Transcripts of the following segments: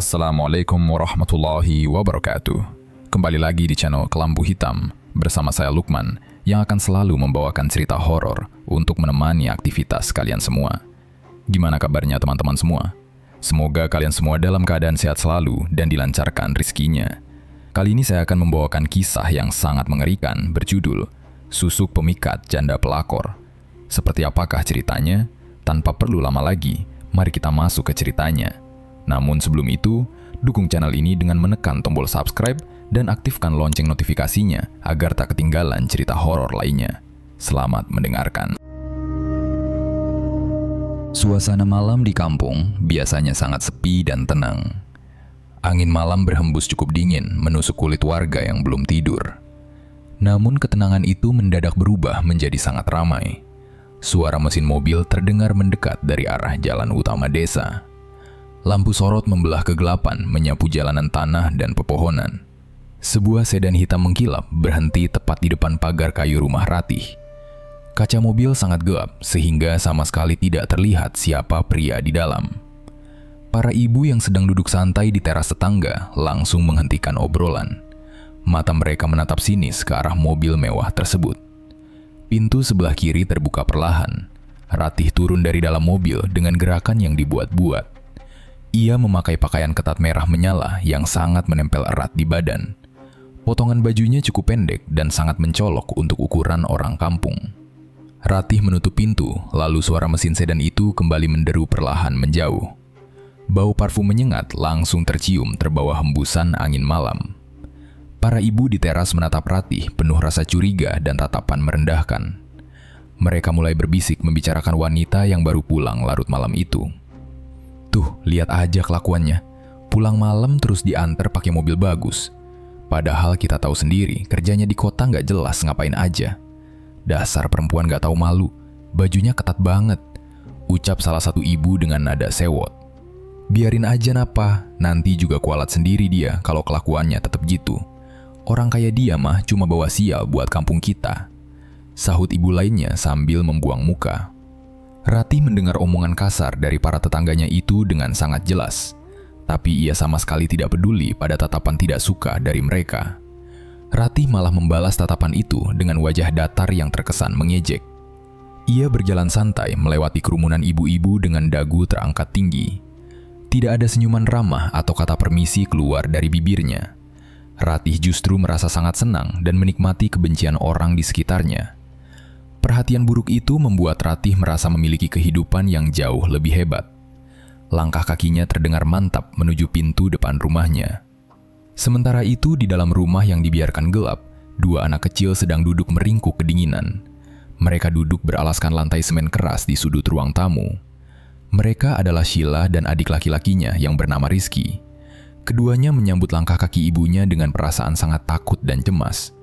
Assalamualaikum warahmatullahi wabarakatuh. Kembali lagi di channel Kelambu Hitam bersama saya Lukman yang akan selalu membawakan cerita horor untuk menemani aktivitas kalian semua. Gimana kabarnya teman-teman semua? Semoga kalian semua dalam keadaan sehat selalu dan dilancarkan rezekinya. Kali ini saya akan membawakan kisah yang sangat mengerikan berjudul Susuk Pemikat Janda Pelakor. Seperti apakah ceritanya? Tanpa perlu lama lagi, mari kita masuk ke ceritanya. Namun sebelum itu, dukung channel ini dengan menekan tombol subscribe dan aktifkan lonceng notifikasinya agar tak ketinggalan cerita horor lainnya. Selamat mendengarkan. Suasana malam di kampung biasanya sangat sepi dan tenang. Angin malam berhembus cukup dingin menusuk kulit warga yang belum tidur. Namun ketenangan itu mendadak berubah menjadi sangat ramai. Suara mesin mobil terdengar mendekat dari arah jalan utama desa. Lampu sorot membelah kegelapan menyapu jalanan tanah dan pepohonan. Sebuah sedan hitam mengkilap berhenti tepat di depan pagar kayu rumah Ratih. Kaca mobil sangat gelap sehingga sama sekali tidak terlihat siapa pria di dalam. Para ibu yang sedang duduk santai di teras tetangga langsung menghentikan obrolan. Mata mereka menatap sinis ke arah mobil mewah tersebut. Pintu sebelah kiri terbuka perlahan. Ratih turun dari dalam mobil dengan gerakan yang dibuat-buat. Ia memakai pakaian ketat merah menyala yang sangat menempel erat di badan. Potongan bajunya cukup pendek dan sangat mencolok untuk ukuran orang kampung. Ratih menutup pintu, lalu suara mesin sedan itu kembali menderu perlahan menjauh. Bau parfum menyengat langsung tercium terbawa hembusan angin malam. Para ibu di teras menatap Ratih penuh rasa curiga dan tatapan merendahkan. Mereka mulai berbisik membicarakan wanita yang baru pulang larut malam itu. Tuh, lihat aja kelakuannya. Pulang malam terus diantar pakai mobil bagus. Padahal kita tahu sendiri, kerjanya di kota nggak jelas ngapain aja. Dasar perempuan nggak tahu malu. Bajunya ketat banget. Ucap salah satu ibu dengan nada sewot. Biarin aja napa, nanti juga kualat sendiri dia kalau kelakuannya tetap gitu. Orang kayak dia mah cuma bawa sial buat kampung kita. Sahut ibu lainnya sambil membuang muka. Ratih mendengar omongan kasar dari para tetangganya itu dengan sangat jelas. Tapi ia sama sekali tidak peduli pada tatapan tidak suka dari mereka. Ratih malah membalas tatapan itu dengan wajah datar yang terkesan mengejek. Ia berjalan santai melewati kerumunan ibu-ibu dengan dagu terangkat tinggi. Tidak ada senyuman ramah atau kata permisi keluar dari bibirnya. Ratih justru merasa sangat senang dan menikmati kebencian orang di sekitarnya. Perhatian buruk itu membuat Ratih merasa memiliki kehidupan yang jauh lebih hebat. Langkah kakinya terdengar mantap menuju pintu depan rumahnya. Sementara itu di dalam rumah yang dibiarkan gelap, dua anak kecil sedang duduk meringkuk kedinginan. Mereka duduk beralaskan lantai semen keras di sudut ruang tamu. Mereka adalah Sheila dan adik laki-lakinya yang bernama Rizky. Keduanya menyambut langkah kaki ibunya dengan perasaan sangat takut dan cemas.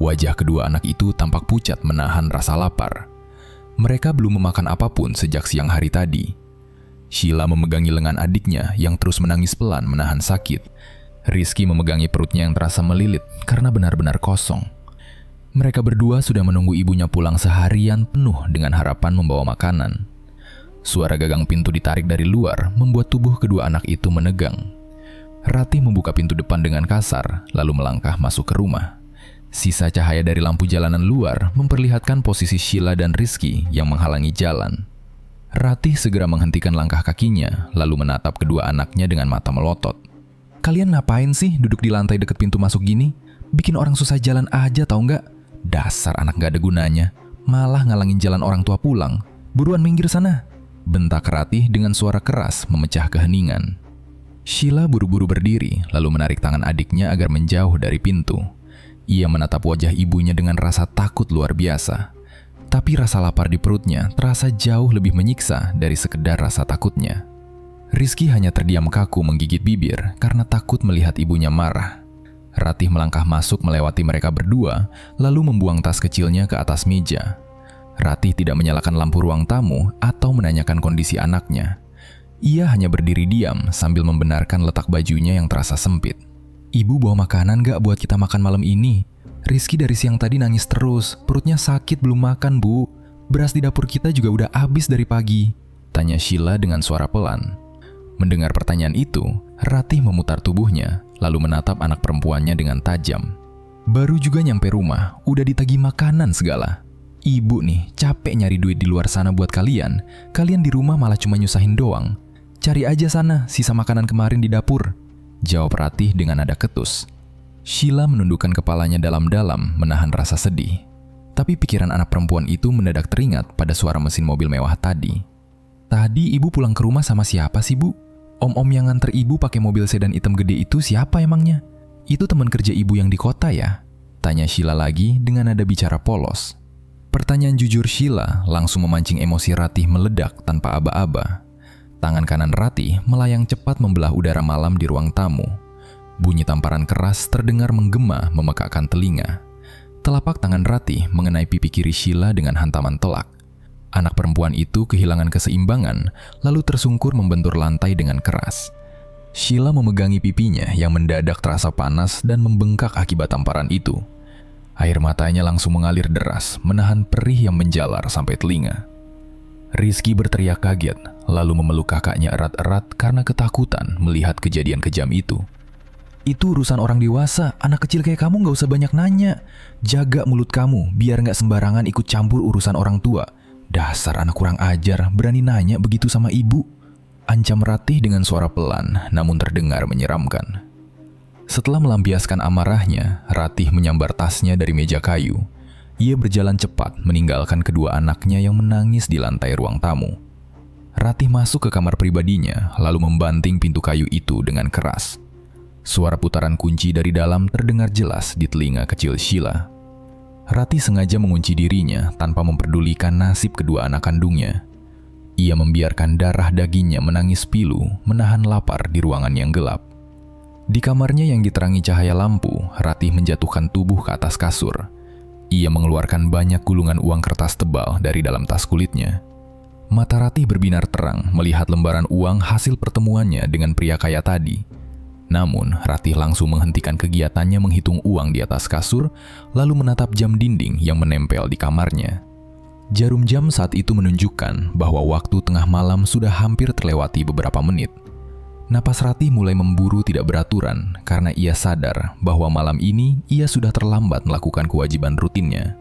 Wajah kedua anak itu tampak pucat menahan rasa lapar. Mereka belum memakan apapun sejak siang hari tadi. Sheila memegangi lengan adiknya yang terus menangis pelan menahan sakit. Rizky memegangi perutnya yang terasa melilit karena benar-benar kosong. Mereka berdua sudah menunggu ibunya pulang seharian penuh dengan harapan membawa makanan. Suara gagang pintu ditarik dari luar membuat tubuh kedua anak itu menegang. Ratih membuka pintu depan dengan kasar lalu melangkah masuk ke rumah. Sisa cahaya dari lampu jalanan luar memperlihatkan posisi Sheila dan Rizky yang menghalangi jalan. Ratih segera menghentikan langkah kakinya, lalu menatap kedua anaknya dengan mata melotot. Kalian ngapain sih duduk di lantai dekat pintu masuk gini? Bikin orang susah jalan aja tau nggak? Dasar anak nggak ada gunanya, malah ngalangin jalan orang tua pulang. Buruan minggir sana! Bentak Ratih dengan suara keras memecah keheningan. Sheila buru-buru berdiri, lalu menarik tangan adiknya agar menjauh dari pintu. Ia menatap wajah ibunya dengan rasa takut luar biasa. Tapi rasa lapar di perutnya terasa jauh lebih menyiksa dari sekedar rasa takutnya. Rizky hanya terdiam kaku menggigit bibir karena takut melihat ibunya marah. Ratih melangkah masuk melewati mereka berdua, lalu membuang tas kecilnya ke atas meja. Ratih tidak menyalakan lampu ruang tamu atau menanyakan kondisi anaknya. Ia hanya berdiri diam sambil membenarkan letak bajunya yang terasa sempit. Ibu bawa makanan gak buat kita makan malam ini? Rizky dari siang tadi nangis terus, perutnya sakit belum makan bu. Beras di dapur kita juga udah habis dari pagi. Tanya Sheila dengan suara pelan. Mendengar pertanyaan itu, Ratih memutar tubuhnya, lalu menatap anak perempuannya dengan tajam. Baru juga nyampe rumah, udah ditagih makanan segala. Ibu nih, capek nyari duit di luar sana buat kalian. Kalian di rumah malah cuma nyusahin doang. Cari aja sana sisa makanan kemarin di dapur, jawab Ratih dengan nada ketus. Sheila menundukkan kepalanya dalam-dalam, menahan rasa sedih. Tapi pikiran anak perempuan itu mendadak teringat pada suara mesin mobil mewah tadi. Tadi ibu pulang ke rumah sama siapa sih, Bu? Om-om yang nganter ibu pakai mobil sedan hitam gede itu siapa emangnya? Itu teman kerja ibu yang di kota ya? Tanya Sheila lagi dengan nada bicara polos. Pertanyaan jujur Sheila langsung memancing emosi Ratih meledak tanpa aba-aba. Tangan kanan Ratih melayang cepat membelah udara malam di ruang tamu. Bunyi tamparan keras terdengar menggema memekakkan telinga. Telapak tangan Ratih mengenai pipi kiri Sheila dengan hantaman telak. Anak perempuan itu kehilangan keseimbangan, lalu tersungkur membentur lantai dengan keras. Sheila memegangi pipinya yang mendadak terasa panas dan membengkak akibat tamparan itu. Air matanya langsung mengalir deras, menahan perih yang menjalar sampai telinga. Rizky berteriak kaget, lalu memeluk kakaknya erat-erat karena ketakutan melihat kejadian kejam itu. Itu urusan orang dewasa, anak kecil kayak kamu gak usah banyak nanya. Jaga mulut kamu, biar gak sembarangan ikut campur urusan orang tua. Dasar anak kurang ajar, berani nanya begitu sama ibu. Ancam Ratih dengan suara pelan, namun terdengar menyeramkan. Setelah melampiaskan amarahnya, Ratih menyambar tasnya dari meja kayu. Ia berjalan cepat meninggalkan kedua anaknya yang menangis di lantai ruang tamu. Ratih masuk ke kamar pribadinya, lalu membanting pintu kayu itu dengan keras. Suara putaran kunci dari dalam terdengar jelas di telinga kecil Sheila. Ratih sengaja mengunci dirinya tanpa memperdulikan nasib kedua anak kandungnya. Ia membiarkan darah dagingnya menangis pilu, menahan lapar di ruangan yang gelap. Di kamarnya yang diterangi cahaya lampu, Ratih menjatuhkan tubuh ke atas kasur. Ia mengeluarkan banyak gulungan uang kertas tebal dari dalam tas kulitnya. Mata Ratih berbinar terang melihat lembaran uang hasil pertemuannya dengan pria kaya tadi. Namun, Ratih langsung menghentikan kegiatannya menghitung uang di atas kasur, lalu menatap jam dinding yang menempel di kamarnya. Jarum jam saat itu menunjukkan bahwa waktu tengah malam sudah hampir terlewati beberapa menit. Napas Ratih mulai memburu tidak beraturan karena ia sadar bahwa malam ini ia sudah terlambat melakukan kewajiban rutinnya.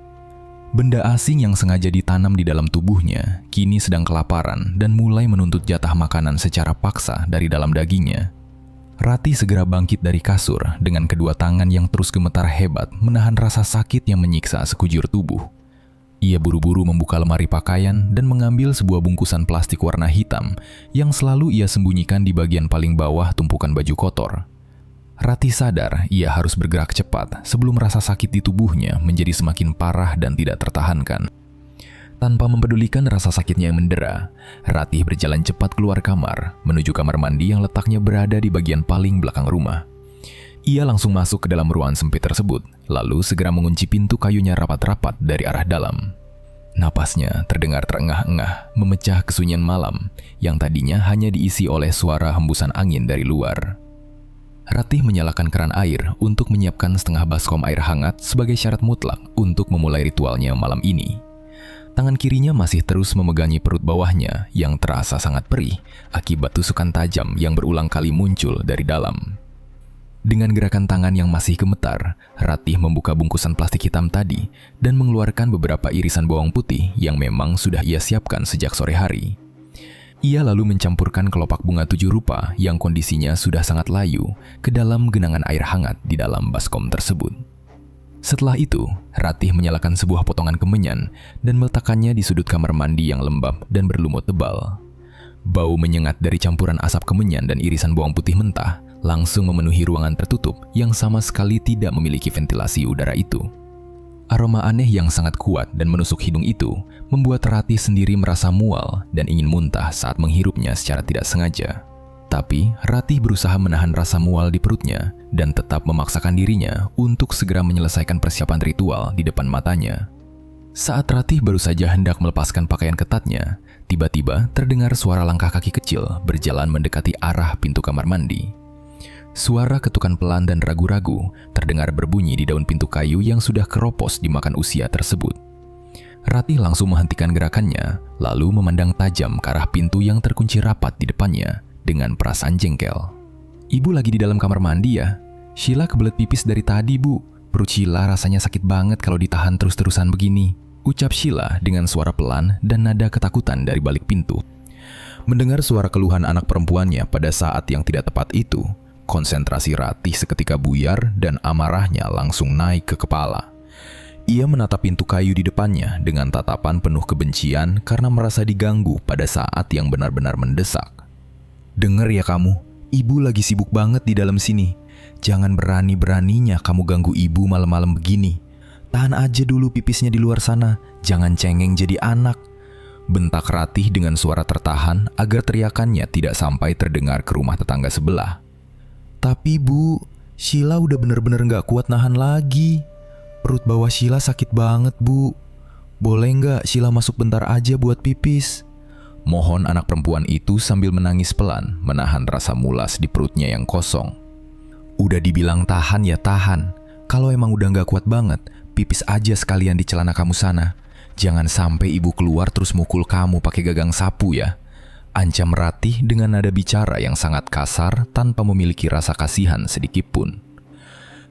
Benda asing yang sengaja ditanam di dalam tubuhnya kini sedang kelaparan dan mulai menuntut jatah makanan secara paksa dari dalam dagingnya. Ratih segera bangkit dari kasur dengan kedua tangan yang terus gemetar hebat menahan rasa sakit yang menyiksa sekujur tubuh. Ia buru-buru membuka lemari pakaian dan mengambil sebuah bungkusan plastik warna hitam yang selalu ia sembunyikan di bagian paling bawah tumpukan baju kotor. Ratih sadar ia harus bergerak cepat sebelum rasa sakit di tubuhnya menjadi semakin parah dan tidak tertahankan. Tanpa mempedulikan rasa sakitnya yang mendera, Ratih berjalan cepat keluar kamar menuju kamar mandi yang letaknya berada di bagian paling belakang rumah. Ia langsung masuk ke dalam ruangan sempit tersebut, lalu segera mengunci pintu kayunya rapat-rapat dari arah dalam. Napasnya terdengar terengah-engah, memecah kesunyian malam yang tadinya hanya diisi oleh suara hembusan angin dari luar. Ratih menyalakan keran air untuk menyiapkan setengah baskom air hangat sebagai syarat mutlak untuk memulai ritualnya malam ini. Tangan kirinya masih terus memegangi perut bawahnya yang terasa sangat perih akibat tusukan tajam yang berulang kali muncul dari dalam. Dengan gerakan tangan yang masih gemetar, Ratih membuka bungkusan plastik hitam tadi dan mengeluarkan beberapa irisan bawang putih yang memang sudah ia siapkan sejak sore hari. Ia lalu mencampurkan kelopak bunga 7 rupa yang kondisinya sudah sangat layu ke dalam genangan air hangat di dalam baskom tersebut. Setelah itu, Ratih menyalakan sebuah potongan kemenyan dan meletakkannya di sudut kamar mandi yang lembab dan berlumut tebal. Bau menyengat dari campuran asap kemenyan dan irisan bawang putih mentah langsung memenuhi ruangan tertutup yang sama sekali tidak memiliki ventilasi udara itu. Aroma aneh yang sangat kuat dan menusuk hidung itu membuat Ratih sendiri merasa mual dan ingin muntah saat menghirupnya secara tidak sengaja. Tapi Ratih berusaha menahan rasa mual di perutnya dan tetap memaksakan dirinya untuk segera menyelesaikan persiapan ritual di depan matanya. Saat Ratih baru saja hendak melepaskan pakaian ketatnya, tiba-tiba terdengar suara langkah kaki kecil berjalan mendekati arah pintu kamar mandi. Suara ketukan pelan dan ragu-ragu terdengar berbunyi di daun pintu kayu yang sudah keropos dimakan usia tersebut. Ratih langsung menghentikan gerakannya, lalu memandang tajam ke arah pintu yang terkunci rapat di depannya dengan perasaan jengkel. "Ibu lagi di dalam kamar mandi ya? Sheila kebelet pipis dari tadi, Bu. Perut Sheila rasanya sakit banget kalau ditahan terus-terusan begini," ucap Sheila dengan suara pelan dan nada ketakutan dari balik pintu. Mendengar suara keluhan anak perempuannya pada saat yang tidak tepat itu, konsentrasi Ratih seketika buyar dan amarahnya langsung naik ke kepala. Ia menatap pintu kayu di depannya dengan tatapan penuh kebencian karena merasa diganggu pada saat yang benar-benar mendesak. "Dengar ya kamu, ibu lagi sibuk banget di dalam sini. Jangan berani-beraninya kamu ganggu ibu malam-malam begini. Tahan aja dulu pipisnya di luar sana, jangan cengeng jadi anak," bentak Ratih dengan suara tertahan agar teriakannya tidak sampai terdengar ke rumah tetangga sebelah. "Tapi Bu, Sheila udah bener-bener gak kuat nahan lagi. Perut bawah Sheila sakit banget, Bu. Boleh nggak Sheila masuk bentar aja buat pipis?" Mohon anak perempuan itu sambil menangis pelan, menahan rasa mulas di perutnya yang kosong. "Udah dibilang tahan ya tahan. Kalau emang udah nggak kuat banget, pipis aja sekalian di celana kamu sana. Jangan sampai ibu keluar terus mukul kamu pakai gagang sapu ya," ancam Ratih dengan nada bicara yang sangat kasar tanpa memiliki rasa kasihan sedikit pun.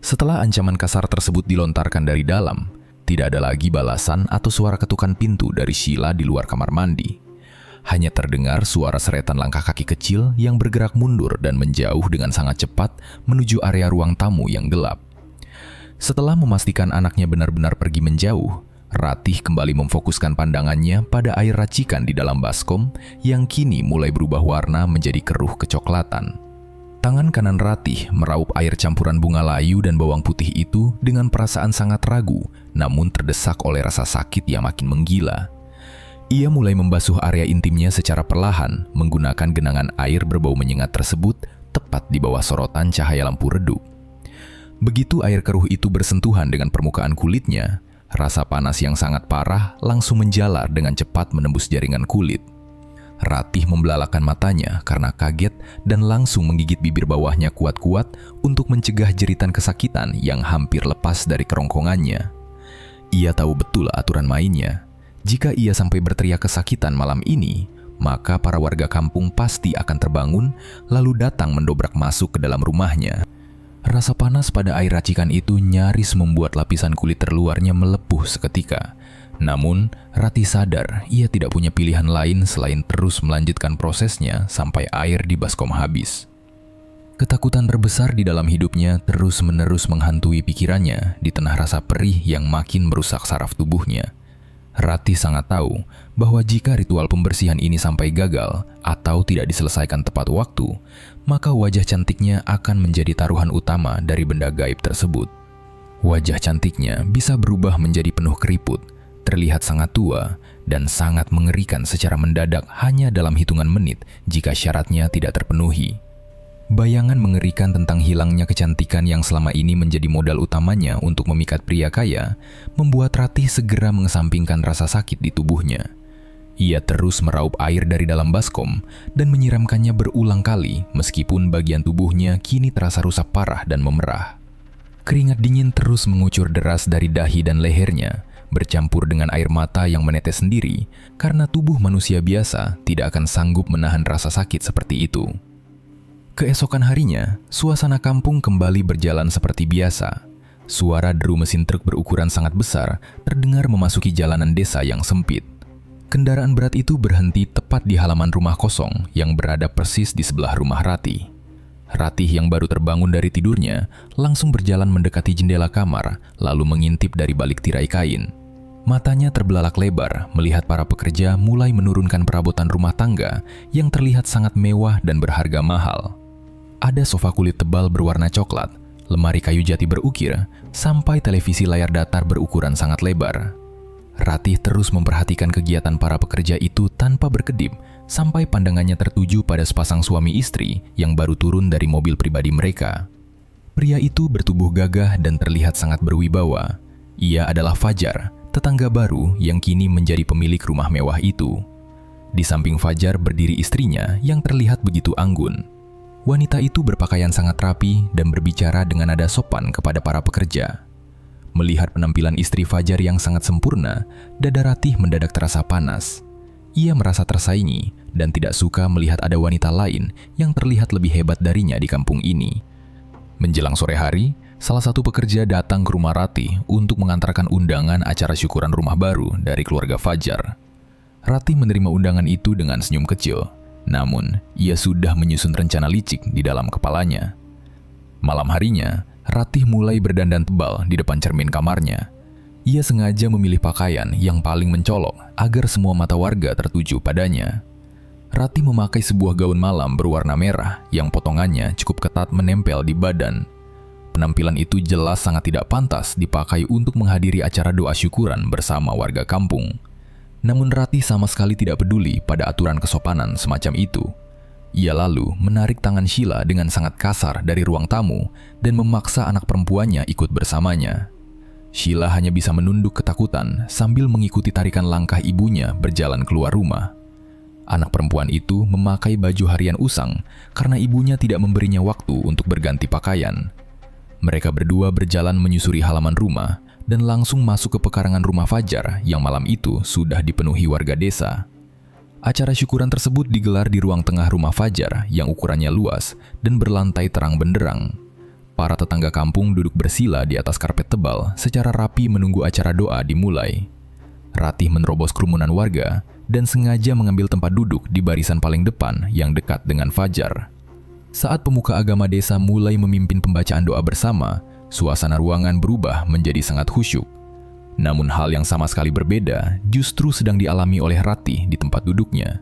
Setelah ancaman kasar tersebut dilontarkan dari dalam, tidak ada lagi balasan atau suara ketukan pintu dari Sheila di luar kamar mandi. Hanya terdengar suara seretan langkah kaki kecil yang bergerak mundur dan menjauh dengan sangat cepat menuju area ruang tamu yang gelap. Setelah memastikan anaknya benar-benar pergi menjauh, Ratih kembali memfokuskan pandangannya pada air racikan di dalam baskom yang kini mulai berubah warna menjadi keruh kecoklatan. Tangan kanan Ratih meraup air campuran bunga layu dan bawang putih itu dengan perasaan sangat ragu, namun terdesak oleh rasa sakit yang makin menggila. Ia mulai membasuh area intimnya secara perlahan menggunakan genangan air berbau menyengat tersebut tepat di bawah sorotan cahaya lampu redup. Begitu air keruh itu bersentuhan dengan permukaan kulitnya, rasa panas yang sangat parah langsung menjalar dengan cepat menembus jaringan kulit. Ratih membelalakan matanya karena kaget dan langsung menggigit bibir bawahnya kuat-kuat untuk mencegah jeritan kesakitan yang hampir lepas dari kerongkongannya. Ia tahu betul aturan mainnya. Jika ia sampai berteriak kesakitan malam ini, maka para warga kampung pasti akan terbangun lalu datang mendobrak masuk ke dalam rumahnya. Rasa panas pada air racikan itu nyaris membuat lapisan kulit terluarnya melepuh seketika. Namun, Ratih sadar ia tidak punya pilihan lain selain terus melanjutkan prosesnya sampai air di baskom habis. Ketakutan terbesar di dalam hidupnya terus-menerus menghantui pikirannya di tengah rasa perih yang makin merusak saraf tubuhnya. Ratih sangat tahu bahwa jika ritual pembersihan ini sampai gagal atau tidak diselesaikan tepat waktu, maka wajah cantiknya akan menjadi taruhan utama dari benda gaib tersebut. Wajah cantiknya bisa berubah menjadi penuh keriput, terlihat sangat tua, dan sangat mengerikan secara mendadak hanya dalam hitungan menit jika syaratnya tidak terpenuhi. Bayangan mengerikan tentang hilangnya kecantikan yang selama ini menjadi modal utamanya untuk memikat pria kaya, membuat Ratih segera mengesampingkan rasa sakit di tubuhnya. Ia terus meraup air dari dalam baskom dan menyiramkannya berulang kali meskipun bagian tubuhnya kini terasa rusak parah dan memerah. Keringat dingin terus mengucur deras dari dahi dan lehernya, bercampur dengan air mata yang menetes sendiri karena tubuh manusia biasa tidak akan sanggup menahan rasa sakit seperti itu. Keesokan harinya, suasana kampung kembali berjalan seperti biasa. Suara deru mesin truk berukuran sangat besar terdengar memasuki jalanan desa yang sempit. Kendaraan berat itu berhenti tepat di halaman rumah kosong yang berada persis di sebelah rumah Ratih. Ratih yang baru terbangun dari tidurnya langsung berjalan mendekati jendela kamar lalu mengintip dari balik tirai kain. Matanya terbelalak lebar melihat para pekerja mulai menurunkan perabotan rumah tangga yang terlihat sangat mewah dan berharga mahal. Ada sofa kulit tebal berwarna coklat, lemari kayu jati berukir, sampai televisi layar datar berukuran sangat lebar. Ratih terus memperhatikan kegiatan para pekerja itu tanpa berkedip sampai pandangannya tertuju pada sepasang suami istri yang baru turun dari mobil pribadi mereka. Pria itu bertubuh gagah dan terlihat sangat berwibawa. Ia adalah Fajar, tetangga baru yang kini menjadi pemilik rumah mewah itu. Di samping Fajar berdiri istrinya yang terlihat begitu anggun. Wanita itu berpakaian sangat rapi dan berbicara dengan nada sopan kepada para pekerja. Melihat penampilan istri Fajar yang sangat sempurna, dada Ratih mendadak terasa panas. Ia merasa tersaingi dan tidak suka melihat ada wanita lain yang terlihat lebih hebat darinya di kampung ini. Menjelang sore hari, salah satu pekerja datang ke rumah Ratih untuk mengantarkan undangan acara syukuran rumah baru dari keluarga Fajar. Ratih menerima undangan itu dengan senyum kecil, namun ia sudah menyusun rencana licik di dalam kepalanya. Malam harinya, Ratih mulai berdandan tebal di depan cermin kamarnya. Ia sengaja memilih pakaian yang paling mencolok agar semua mata warga tertuju padanya. Ratih memakai sebuah gaun malam berwarna merah yang potongannya cukup ketat menempel di badan. Penampilan itu jelas sangat tidak pantas dipakai untuk menghadiri acara doa syukuran bersama warga kampung. Namun Ratih sama sekali tidak peduli pada aturan kesopanan semacam itu. Ia lalu menarik tangan Sheila dengan sangat kasar dari ruang tamu dan memaksa anak perempuannya ikut bersamanya. Sheila hanya bisa menunduk ketakutan sambil mengikuti tarikan langkah ibunya berjalan keluar rumah. Anak perempuan itu memakai baju harian usang karena ibunya tidak memberinya waktu untuk berganti pakaian. Mereka berdua berjalan menyusuri halaman rumah dan langsung masuk ke pekarangan rumah Fajar yang malam itu sudah dipenuhi warga desa. Acara syukuran tersebut digelar di ruang tengah rumah Fajar yang ukurannya luas dan berlantai terang benderang. Para tetangga kampung duduk bersila di atas karpet tebal secara rapi menunggu acara doa dimulai. Ratih menerobos kerumunan warga dan sengaja mengambil tempat duduk di barisan paling depan yang dekat dengan Fajar. Saat pemuka agama desa mulai memimpin pembacaan doa bersama, suasana ruangan berubah menjadi sangat khusyuk. Namun hal yang sama sekali berbeda justru sedang dialami oleh Ratih di tempat duduknya.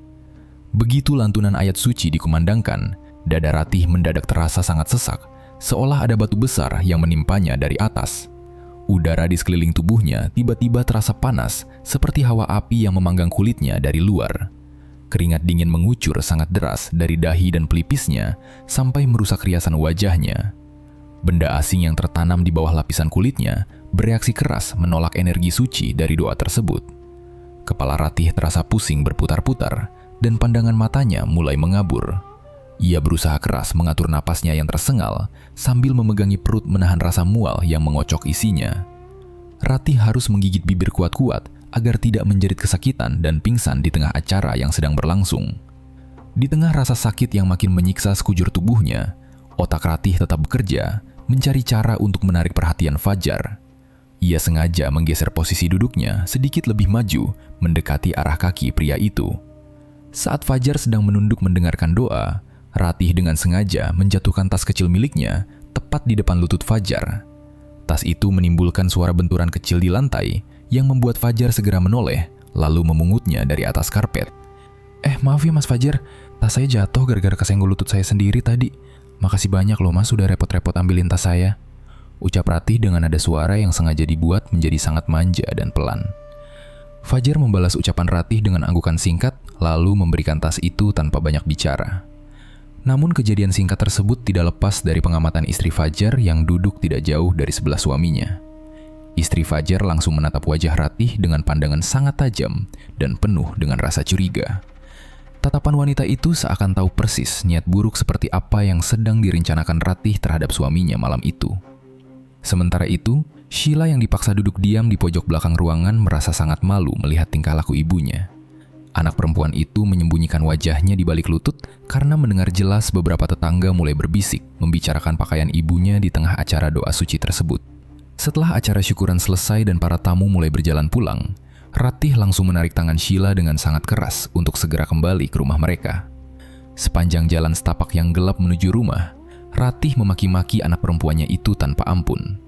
Begitu lantunan ayat suci dikumandangkan, dada Ratih mendadak terasa sangat sesak, seolah ada batu besar yang menimpanya dari atas. Udara di sekeliling tubuhnya tiba-tiba terasa panas, seperti hawa api yang memanggang kulitnya dari luar. Keringat dingin mengucur sangat deras dari dahi dan pelipisnya sampai merusak riasan wajahnya. Benda asing yang tertanam di bawah lapisan kulitnya bereaksi keras menolak energi suci dari doa tersebut. Kepala Ratih terasa pusing berputar-putar dan pandangan matanya mulai mengabur. Ia berusaha keras mengatur napasnya yang tersengal sambil memegangi perut menahan rasa mual yang mengocok isinya. Ratih harus menggigit bibir kuat-kuat agar tidak menjerit kesakitan dan pingsan di tengah acara yang sedang berlangsung. Di tengah rasa sakit yang makin menyiksa sekujur tubuhnya, otak Ratih tetap bekerja, mencari cara untuk menarik perhatian Fajar. Ia sengaja menggeser posisi duduknya sedikit lebih maju, mendekati arah kaki pria itu. Saat Fajar sedang menunduk mendengarkan doa, Ratih dengan sengaja menjatuhkan tas kecil miliknya tepat di depan lutut Fajar. Tas itu menimbulkan suara benturan kecil di lantai yang membuat Fajar segera menoleh, lalu memungutnya dari atas karpet. Maaf ya Mas Fajar, tas saya jatuh gara-gara kesenggol lutut saya sendiri tadi. Makasih banyak loh Mas sudah repot-repot ambilin tas saya. Ucap Ratih dengan nada suara yang sengaja dibuat menjadi sangat manja dan pelan. Fajar membalas ucapan Ratih dengan anggukan singkat, lalu memberikan tas itu tanpa banyak bicara. Namun kejadian singkat tersebut tidak lepas dari pengamatan istri Fajar yang duduk tidak jauh dari sebelah suaminya. Istri Fajar langsung menatap wajah Ratih dengan pandangan sangat tajam dan penuh dengan rasa curiga. Tatapan wanita itu seakan tahu persis niat buruk seperti apa yang sedang direncanakan Ratih terhadap suaminya malam itu. Sementara itu, Sheila yang dipaksa duduk diam di pojok belakang ruangan merasa sangat malu melihat tingkah laku ibunya. Anak perempuan itu menyembunyikan wajahnya di balik lutut karena mendengar jelas beberapa tetangga mulai berbisik membicarakan pakaian ibunya di tengah acara doa suci tersebut. Setelah acara syukuran selesai dan para tamu mulai berjalan pulang, Ratih langsung menarik tangan Sheila dengan sangat keras untuk segera kembali ke rumah mereka. Sepanjang jalan setapak yang gelap menuju rumah, Ratih memaki-maki anak perempuannya itu tanpa ampun.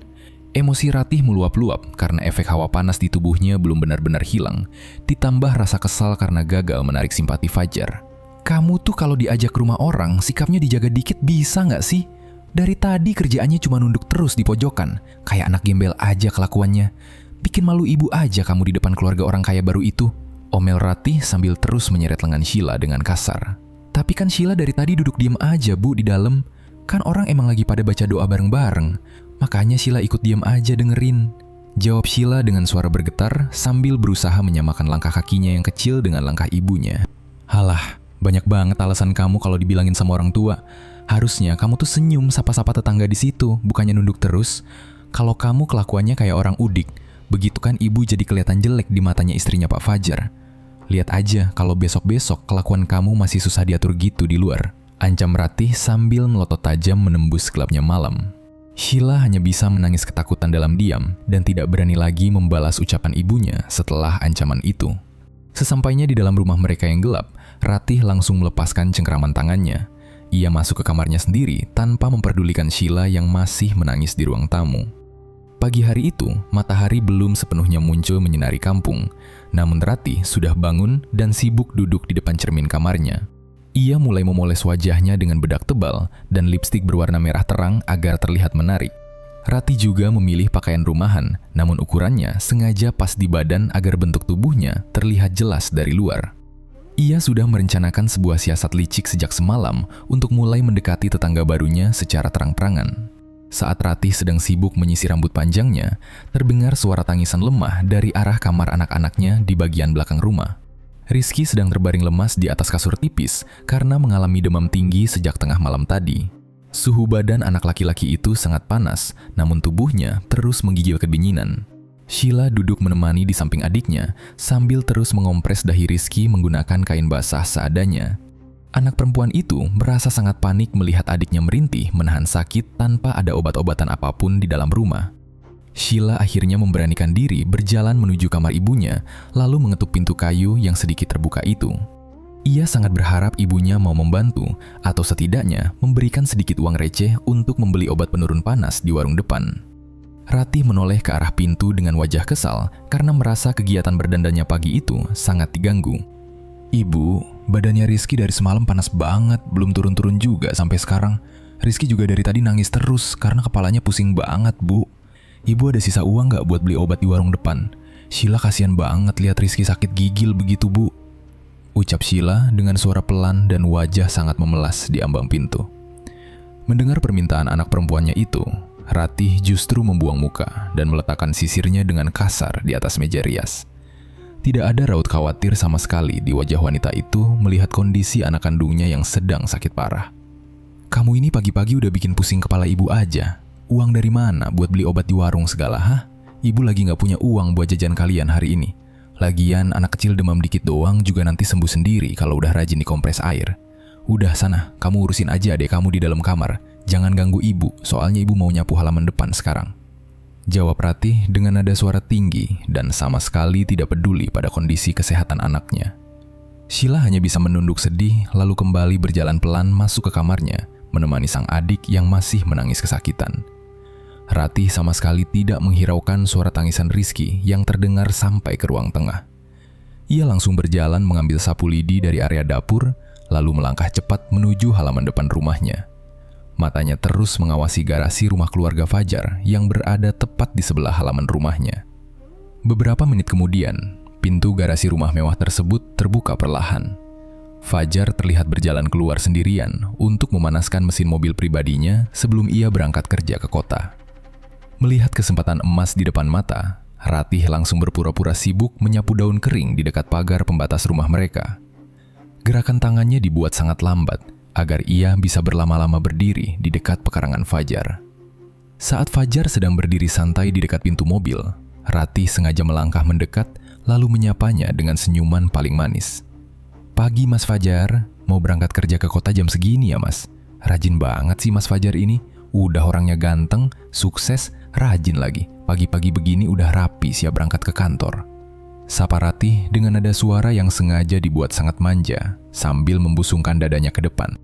Emosi Ratih meluap-luap karena efek hawa panas di tubuhnya belum benar-benar hilang, ditambah rasa kesal karena gagal menarik simpati Fajar. Kamu tuh kalau diajak ke rumah orang, sikapnya dijaga dikit bisa nggak sih? Dari tadi kerjaannya cuma nunduk terus di pojokan, kayak anak gembel aja kelakuannya. Bikin malu ibu aja kamu di depan keluarga orang kaya baru itu. Omel Ratih sambil terus menyeret lengan Sheila dengan kasar. Tapi kan Sheila dari tadi duduk diam aja Bu di dalam. Kan orang emang lagi pada baca doa bareng-bareng. Makanya Sheila ikut diam aja dengerin. Jawab Sheila dengan suara bergetar sambil berusaha menyamakan langkah kakinya yang kecil dengan langkah ibunya. Halah, banyak banget alasan kamu kalau dibilangin sama orang tua. Harusnya kamu tuh senyum sapa-sapa tetangga di situ, bukannya nunduk terus. Kalau kamu kelakuannya kayak orang udik, begitu kan ibu jadi kelihatan jelek di matanya istrinya Pak Fajar. Lihat aja kalau besok-besok kelakuan kamu masih susah diatur gitu di luar. Ancam Ratih sambil melotot tajam menembus gelapnya malam. Sheila hanya bisa menangis ketakutan dalam diam dan tidak berani lagi membalas ucapan ibunya setelah ancaman itu. Sesampainya di dalam rumah mereka yang gelap, Ratih langsung melepaskan cengkraman tangannya. Ia masuk ke kamarnya sendiri tanpa memperdulikan Sheila yang masih menangis di ruang tamu. Pagi hari itu, matahari belum sepenuhnya muncul menyinari kampung. Namun Ratih sudah bangun dan sibuk duduk di depan cermin kamarnya. Ia mulai memoles wajahnya dengan bedak tebal dan lipstik berwarna merah terang agar terlihat menarik. Ratih juga memilih pakaian rumahan, namun ukurannya sengaja pas di badan agar bentuk tubuhnya terlihat jelas dari luar. Ia sudah merencanakan sebuah siasat licik sejak semalam untuk mulai mendekati tetangga barunya secara terang-terangan. Saat Ratih sedang sibuk menyisir rambut panjangnya, terdengar suara tangisan lemah dari arah kamar anak-anaknya di bagian belakang rumah. Rizky sedang terbaring lemas di atas kasur tipis karena mengalami demam tinggi sejak tengah malam tadi. Suhu badan anak laki-laki itu sangat panas, namun tubuhnya terus menggigil kedinginan. Sheila duduk menemani di samping adiknya sambil terus mengompres dahi Rizky menggunakan kain basah seadanya. Anak perempuan itu merasa sangat panik melihat adiknya merintih menahan sakit tanpa ada obat-obatan apapun di dalam rumah. Sheila akhirnya memberanikan diri berjalan menuju kamar ibunya, lalu mengetuk pintu kayu yang sedikit terbuka itu. Ia sangat berharap ibunya mau membantu, atau setidaknya memberikan sedikit uang receh untuk membeli obat penurun panas di warung depan. Ratih menoleh ke arah pintu dengan wajah kesal karena merasa kegiatan berdandannya pagi itu sangat diganggu. "Ibu, badannya Rizky dari semalam panas banget, belum turun-turun juga sampai sekarang. Rizky juga dari tadi nangis terus karena kepalanya pusing banget, Bu. Ibu ada sisa uang nggak buat beli obat di warung depan? Sheila kasihan banget lihat Rizky sakit gigil begitu, Bu." Ucap Sheila dengan suara pelan dan wajah sangat memelas di ambang pintu. Mendengar permintaan anak perempuannya itu, Ratih justru membuang muka dan meletakkan sisirnya dengan kasar di atas meja rias. Tidak ada raut khawatir sama sekali di wajah wanita itu melihat kondisi anak kandungnya yang sedang sakit parah. "Kamu ini pagi-pagi udah bikin pusing kepala ibu aja. Uang dari mana buat beli obat di warung segala, hah? Ibu lagi gak punya uang buat jajan kalian hari ini. Lagian anak kecil demam dikit doang juga nanti sembuh sendiri kalau udah rajin dikompres air. Udah sana, kamu urusin aja adek kamu di dalam kamar. Jangan ganggu ibu, soalnya ibu mau nyapu halaman depan sekarang." Jawab Ratih dengan nada suara tinggi dan sama sekali tidak peduli pada kondisi kesehatan anaknya. Sheila hanya bisa menunduk sedih lalu kembali berjalan pelan masuk ke kamarnya menemani sang adik yang masih menangis kesakitan. Ratih sama sekali tidak menghiraukan suara tangisan Rizky yang terdengar sampai ke ruang tengah. Ia langsung berjalan mengambil sapu lidi dari area dapur lalu melangkah cepat menuju halaman depan rumahnya. Matanya terus mengawasi garasi rumah keluarga Fajar yang berada tepat di sebelah halaman rumahnya. Beberapa menit kemudian, pintu garasi rumah mewah tersebut terbuka perlahan. Fajar terlihat berjalan keluar sendirian untuk memanaskan mesin mobil pribadinya sebelum ia berangkat kerja ke kota. Melihat kesempatan emas di depan mata, Ratih langsung berpura-pura sibuk menyapu daun kering di dekat pagar pembatas rumah mereka. Gerakan tangannya dibuat sangat lambat, agar ia bisa berlama-lama berdiri di dekat pekarangan Fajar. Saat Fajar sedang berdiri santai di dekat pintu mobil, Ratih sengaja melangkah mendekat lalu menyapanya dengan senyuman paling manis. "Pagi Mas Fajar, mau berangkat kerja ke kota jam segini ya Mas? Rajin banget sih Mas Fajar ini, udah orangnya ganteng, sukses, rajin lagi. Pagi-pagi begini udah rapi siap berangkat ke kantor." Sapa Ratih dengan nada suara yang sengaja dibuat sangat manja, sambil membusungkan dadanya ke depan.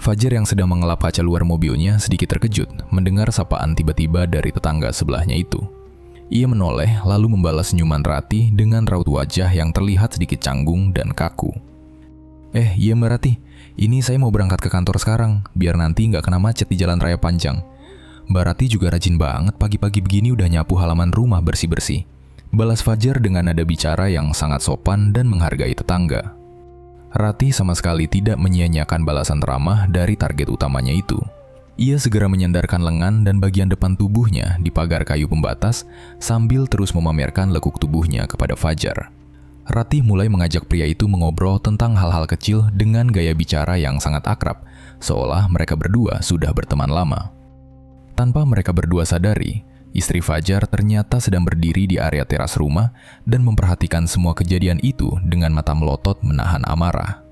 Fajar yang sedang mengelap kaca luar mobilnya sedikit terkejut mendengar sapaan tiba-tiba dari tetangga sebelahnya itu. Ia menoleh lalu membalas senyuman Ratih dengan raut wajah yang terlihat sedikit canggung dan kaku. Iya Mbak Ratih, ini saya mau berangkat ke kantor sekarang, biar nanti nggak kena macet di jalan raya panjang. Mbak Ratih juga rajin banget pagi-pagi begini udah nyapu halaman rumah bersih-bersih. Balas Fajar dengan nada bicara yang sangat sopan dan menghargai tetangga. Ratih sama sekali tidak menyia-nyiakan balasan ramah dari target utamanya itu. Ia segera menyandarkan lengan dan bagian depan tubuhnya di pagar kayu pembatas sambil terus memamerkan lekuk tubuhnya kepada Fajar. Ratih mulai mengajak pria itu mengobrol tentang hal-hal kecil dengan gaya bicara yang sangat akrab, seolah mereka berdua sudah berteman lama. Tanpa mereka berdua sadari, istri Fajar ternyata sedang berdiri di area teras rumah dan memperhatikan semua kejadian itu dengan mata melotot menahan amarah.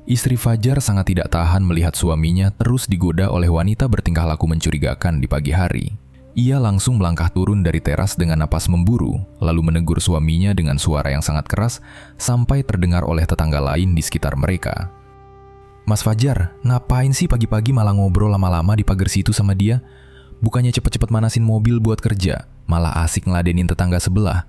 Istri Fajar sangat tidak tahan melihat suaminya terus digoda oleh wanita bertingkah laku mencurigakan di pagi hari. Ia langsung melangkah turun dari teras dengan napas memburu, lalu menegur suaminya dengan suara yang sangat keras sampai terdengar oleh tetangga lain di sekitar mereka. "Mas Fajar, ngapain sih pagi-pagi malah ngobrol lama-lama di pagar situ sama dia? Bukannya cepet-cepet manasin mobil buat kerja, malah asik ngeladenin tetangga sebelah.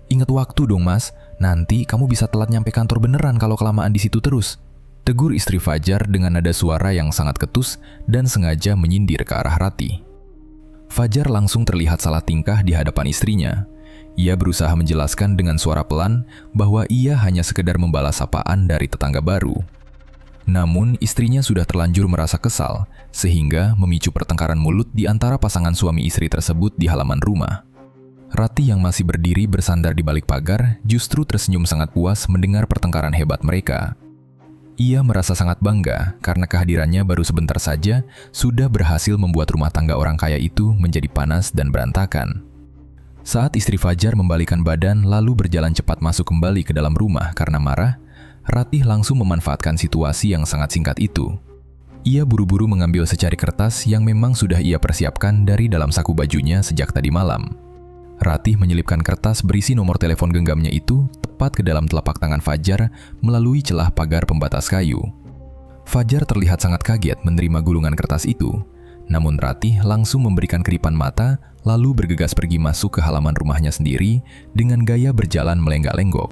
Ingat waktu dong mas, nanti kamu bisa telat nyampe kantor beneran kalau kelamaan di situ terus." Tegur istri Fajar dengan nada suara yang sangat ketus dan sengaja menyindir ke arah Ratih. Fajar langsung terlihat salah tingkah di hadapan istrinya. Ia berusaha menjelaskan dengan suara pelan bahwa ia hanya sekedar membalas sapaan dari tetangga baru. Namun istrinya sudah terlanjur merasa kesal, sehingga memicu pertengkaran mulut di antara pasangan suami istri tersebut di halaman rumah. Ratih yang masih berdiri bersandar di balik pagar justru tersenyum sangat puas mendengar pertengkaran hebat mereka. Ia merasa sangat bangga karena kehadirannya baru sebentar saja sudah berhasil membuat rumah tangga orang kaya itu menjadi panas dan berantakan. Saat istri Fajar membalikan badan lalu berjalan cepat masuk kembali ke dalam rumah karena marah, Ratih langsung memanfaatkan situasi yang sangat singkat itu. Ia buru-buru mengambil secari kertas yang memang sudah ia persiapkan dari dalam saku bajunya sejak tadi malam. Ratih menyelipkan kertas berisi nomor telepon genggamnya itu tepat ke dalam telapak tangan Fajar melalui celah pagar pembatas kayu. Fajar terlihat sangat kaget menerima gulungan kertas itu, namun Ratih langsung memberikan kedipan mata lalu bergegas pergi masuk ke halaman rumahnya sendiri dengan gaya berjalan melenggak-lenggok.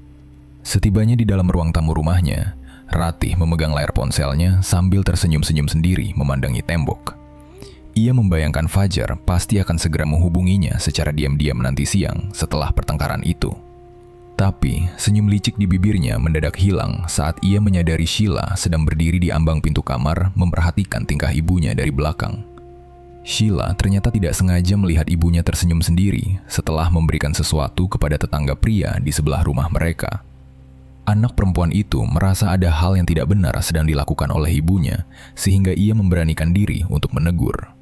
Setibanya di dalam ruang tamu rumahnya, Ratih memegang layar ponselnya sambil tersenyum-senyum sendiri memandangi tembok. Ia membayangkan Fajar pasti akan segera menghubunginya secara diam-diam nanti siang setelah pertengkaran itu. Tapi, senyum licik di bibirnya mendadak hilang saat ia menyadari Sheila sedang berdiri di ambang pintu kamar memperhatikan tingkah ibunya dari belakang. Sheila ternyata tidak sengaja melihat ibunya tersenyum sendiri setelah memberikan sesuatu kepada tetangga pria di sebelah rumah mereka. Anak perempuan itu merasa ada hal yang tidak benar sedang dilakukan oleh ibunya, sehingga ia memberanikan diri untuk menegur.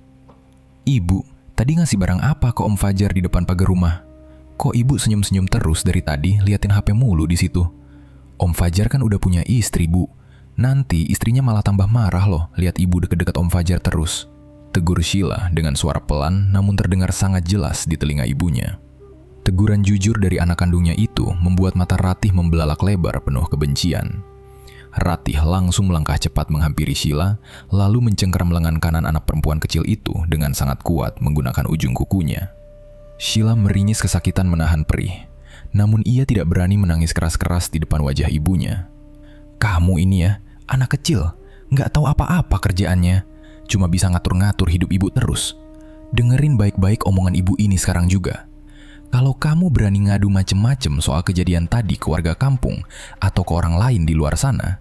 "Ibu, tadi ngasih barang apa ke Om Fajar di depan pagar rumah? Kok ibu senyum-senyum terus dari tadi liatin HP mulu di situ? Om Fajar kan udah punya istri, Bu. Nanti istrinya malah tambah marah loh lihat ibu deket-deket Om Fajar terus." Tegur Sheila dengan suara pelan namun terdengar sangat jelas di telinga ibunya. Teguran jujur dari anak kandungnya itu membuat mata Ratih membelalak lebar penuh kebencian. Ratih langsung melangkah cepat menghampiri Sheila, lalu mencengkeram lengan kanan anak perempuan kecil itu dengan sangat kuat menggunakan ujung kukunya. Sheila meringis kesakitan menahan perih, namun ia tidak berani menangis keras-keras di depan wajah ibunya. "Kamu ini ya, anak kecil, nggak tahu apa-apa kerjaannya, cuma bisa ngatur-ngatur hidup ibu terus. Dengerin baik-baik omongan ibu ini sekarang juga. Kalau kamu berani ngadu macem-macem soal kejadian tadi ke warga kampung atau ke orang lain di luar sana,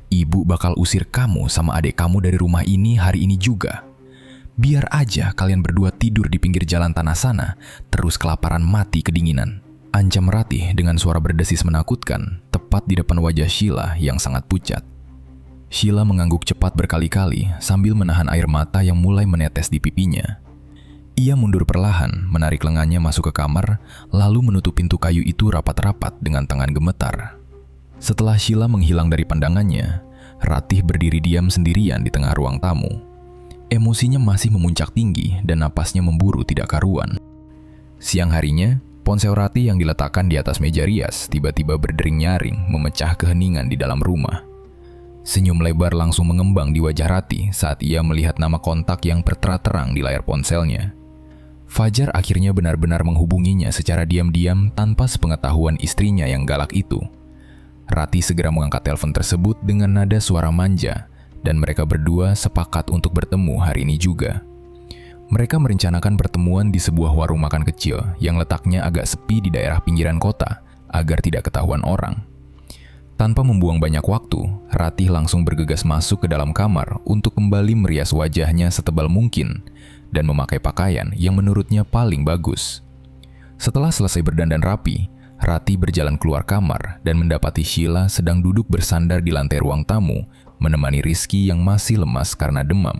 ibu bakal usir kamu sama adik kamu dari rumah ini hari ini juga. Biar aja kalian berdua tidur di pinggir jalan tanah sana, terus kelaparan mati kedinginan." Ancam Ratih dengan suara berdesis menakutkan, tepat di depan wajah Sheila yang sangat pucat. Sheila mengangguk cepat berkali-kali sambil menahan air mata yang mulai menetes di pipinya. Ia mundur perlahan, menarik lengannya masuk ke kamar, lalu menutup pintu kayu itu rapat-rapat dengan tangan gemetar. Setelah Sheila menghilang dari pandangannya, Ratih berdiri diam sendirian di tengah ruang tamu. Emosinya masih memuncak tinggi dan napasnya memburu tidak karuan. Siang harinya, ponsel Ratih yang diletakkan di atas meja rias tiba-tiba berdering nyaring memecah keheningan di dalam rumah. Senyum lebar langsung mengembang di wajah Ratih saat ia melihat nama kontak yang tertera-terang di layar ponselnya. Fajar akhirnya benar-benar menghubunginya secara diam-diam tanpa sepengetahuan istrinya yang galak itu. Ratih segera mengangkat telepon tersebut dengan nada suara manja, dan mereka berdua sepakat untuk bertemu hari ini juga. Mereka merencanakan pertemuan di sebuah warung makan kecil yang letaknya agak sepi di daerah pinggiran kota agar tidak ketahuan orang. Tanpa membuang banyak waktu, Ratih langsung bergegas masuk ke dalam kamar untuk kembali merias wajahnya setebal mungkin dan memakai pakaian yang menurutnya paling bagus. Setelah selesai berdandan rapi, Ratih berjalan keluar kamar dan mendapati Sheila sedang duduk bersandar di lantai ruang tamu, menemani Rizky yang masih lemas karena demam.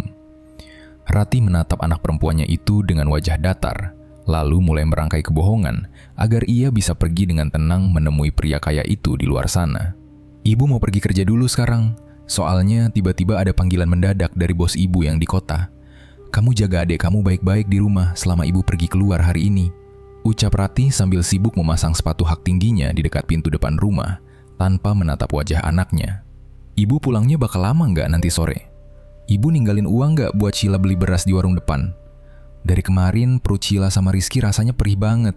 Ratih menatap anak perempuannya itu dengan wajah datar, lalu mulai merangkai kebohongan agar ia bisa pergi dengan tenang menemui pria kaya itu di luar sana. Ibu mau pergi kerja dulu sekarang, soalnya tiba-tiba ada panggilan mendadak dari bos ibu yang di kota. Kamu jaga adik kamu baik-baik di rumah selama ibu pergi keluar hari ini, ucap Ratih sambil sibuk memasang sepatu hak tingginya di dekat pintu depan rumah tanpa menatap wajah anaknya. Ibu pulangnya bakal lama nggak nanti sore? Ibu ninggalin uang nggak buat Sheila beli beras di warung depan? Dari kemarin perut Sheila sama Rizky rasanya perih banget.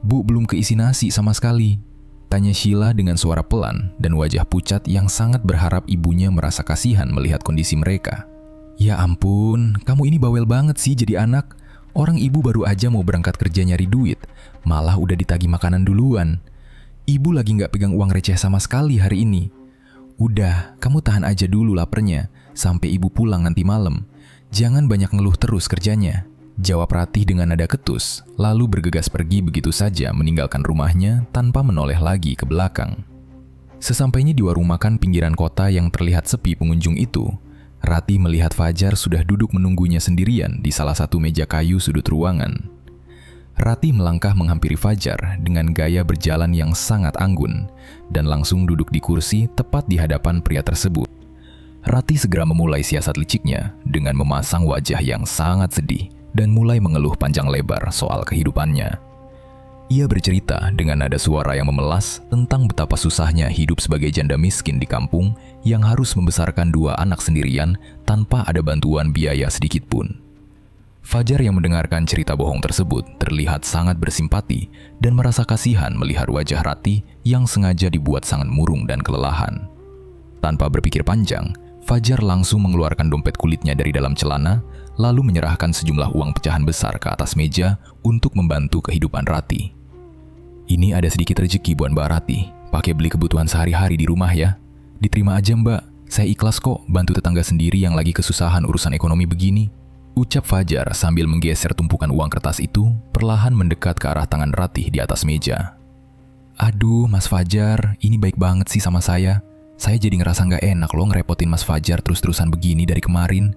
Bu, belum keisi nasi sama sekali, tanya Sheila dengan suara pelan dan wajah pucat yang sangat berharap ibunya merasa kasihan melihat kondisi mereka. Ya ampun, kamu ini bawel banget sih jadi anak. Orang ibu baru aja mau berangkat kerja nyari duit, malah udah ditagih makanan duluan. Ibu lagi nggak pegang uang receh sama sekali hari ini. Udah, kamu tahan aja dulu laparnya, sampai ibu pulang nanti malam. Jangan banyak ngeluh terus kerjanya, jawab Ratih dengan nada ketus, lalu bergegas pergi begitu saja meninggalkan rumahnya tanpa menoleh lagi ke belakang. Sesampainya di warung makan pinggiran kota yang terlihat sepi pengunjung itu, Ratih melihat Fajar sudah duduk menunggunya sendirian di salah satu meja kayu sudut ruangan. Ratih melangkah menghampiri Fajar dengan gaya berjalan yang sangat anggun dan langsung duduk di kursi tepat di hadapan pria tersebut. Ratih segera memulai siasat liciknya dengan memasang wajah yang sangat sedih dan mulai mengeluh panjang lebar soal kehidupannya. Ia bercerita dengan nada suara yang memelas tentang betapa susahnya hidup sebagai janda miskin di kampung yang harus membesarkan 2 anak sendirian tanpa ada bantuan biaya sedikit pun. Fajar yang mendengarkan cerita bohong tersebut terlihat sangat bersimpati dan merasa kasihan melihat wajah Ratih yang sengaja dibuat sangat murung dan kelelahan. Tanpa berpikir panjang, Fajar langsung mengeluarkan dompet kulitnya dari dalam celana, lalu menyerahkan sejumlah uang pecahan besar ke atas meja untuk membantu kehidupan Ratih. Ini ada sedikit rezeki buat Mbak Ratih, pakai beli kebutuhan sehari-hari di rumah ya. Diterima aja Mbak, saya ikhlas kok bantu tetangga sendiri yang lagi kesusahan urusan ekonomi begini, ucap Fajar sambil menggeser tumpukan uang kertas itu perlahan mendekat ke arah tangan Ratih di atas meja. Aduh Mas Fajar, ini baik banget sih sama saya. Saya jadi ngerasa nggak enak loh ngerepotin Mas Fajar terus-terusan begini dari kemarin.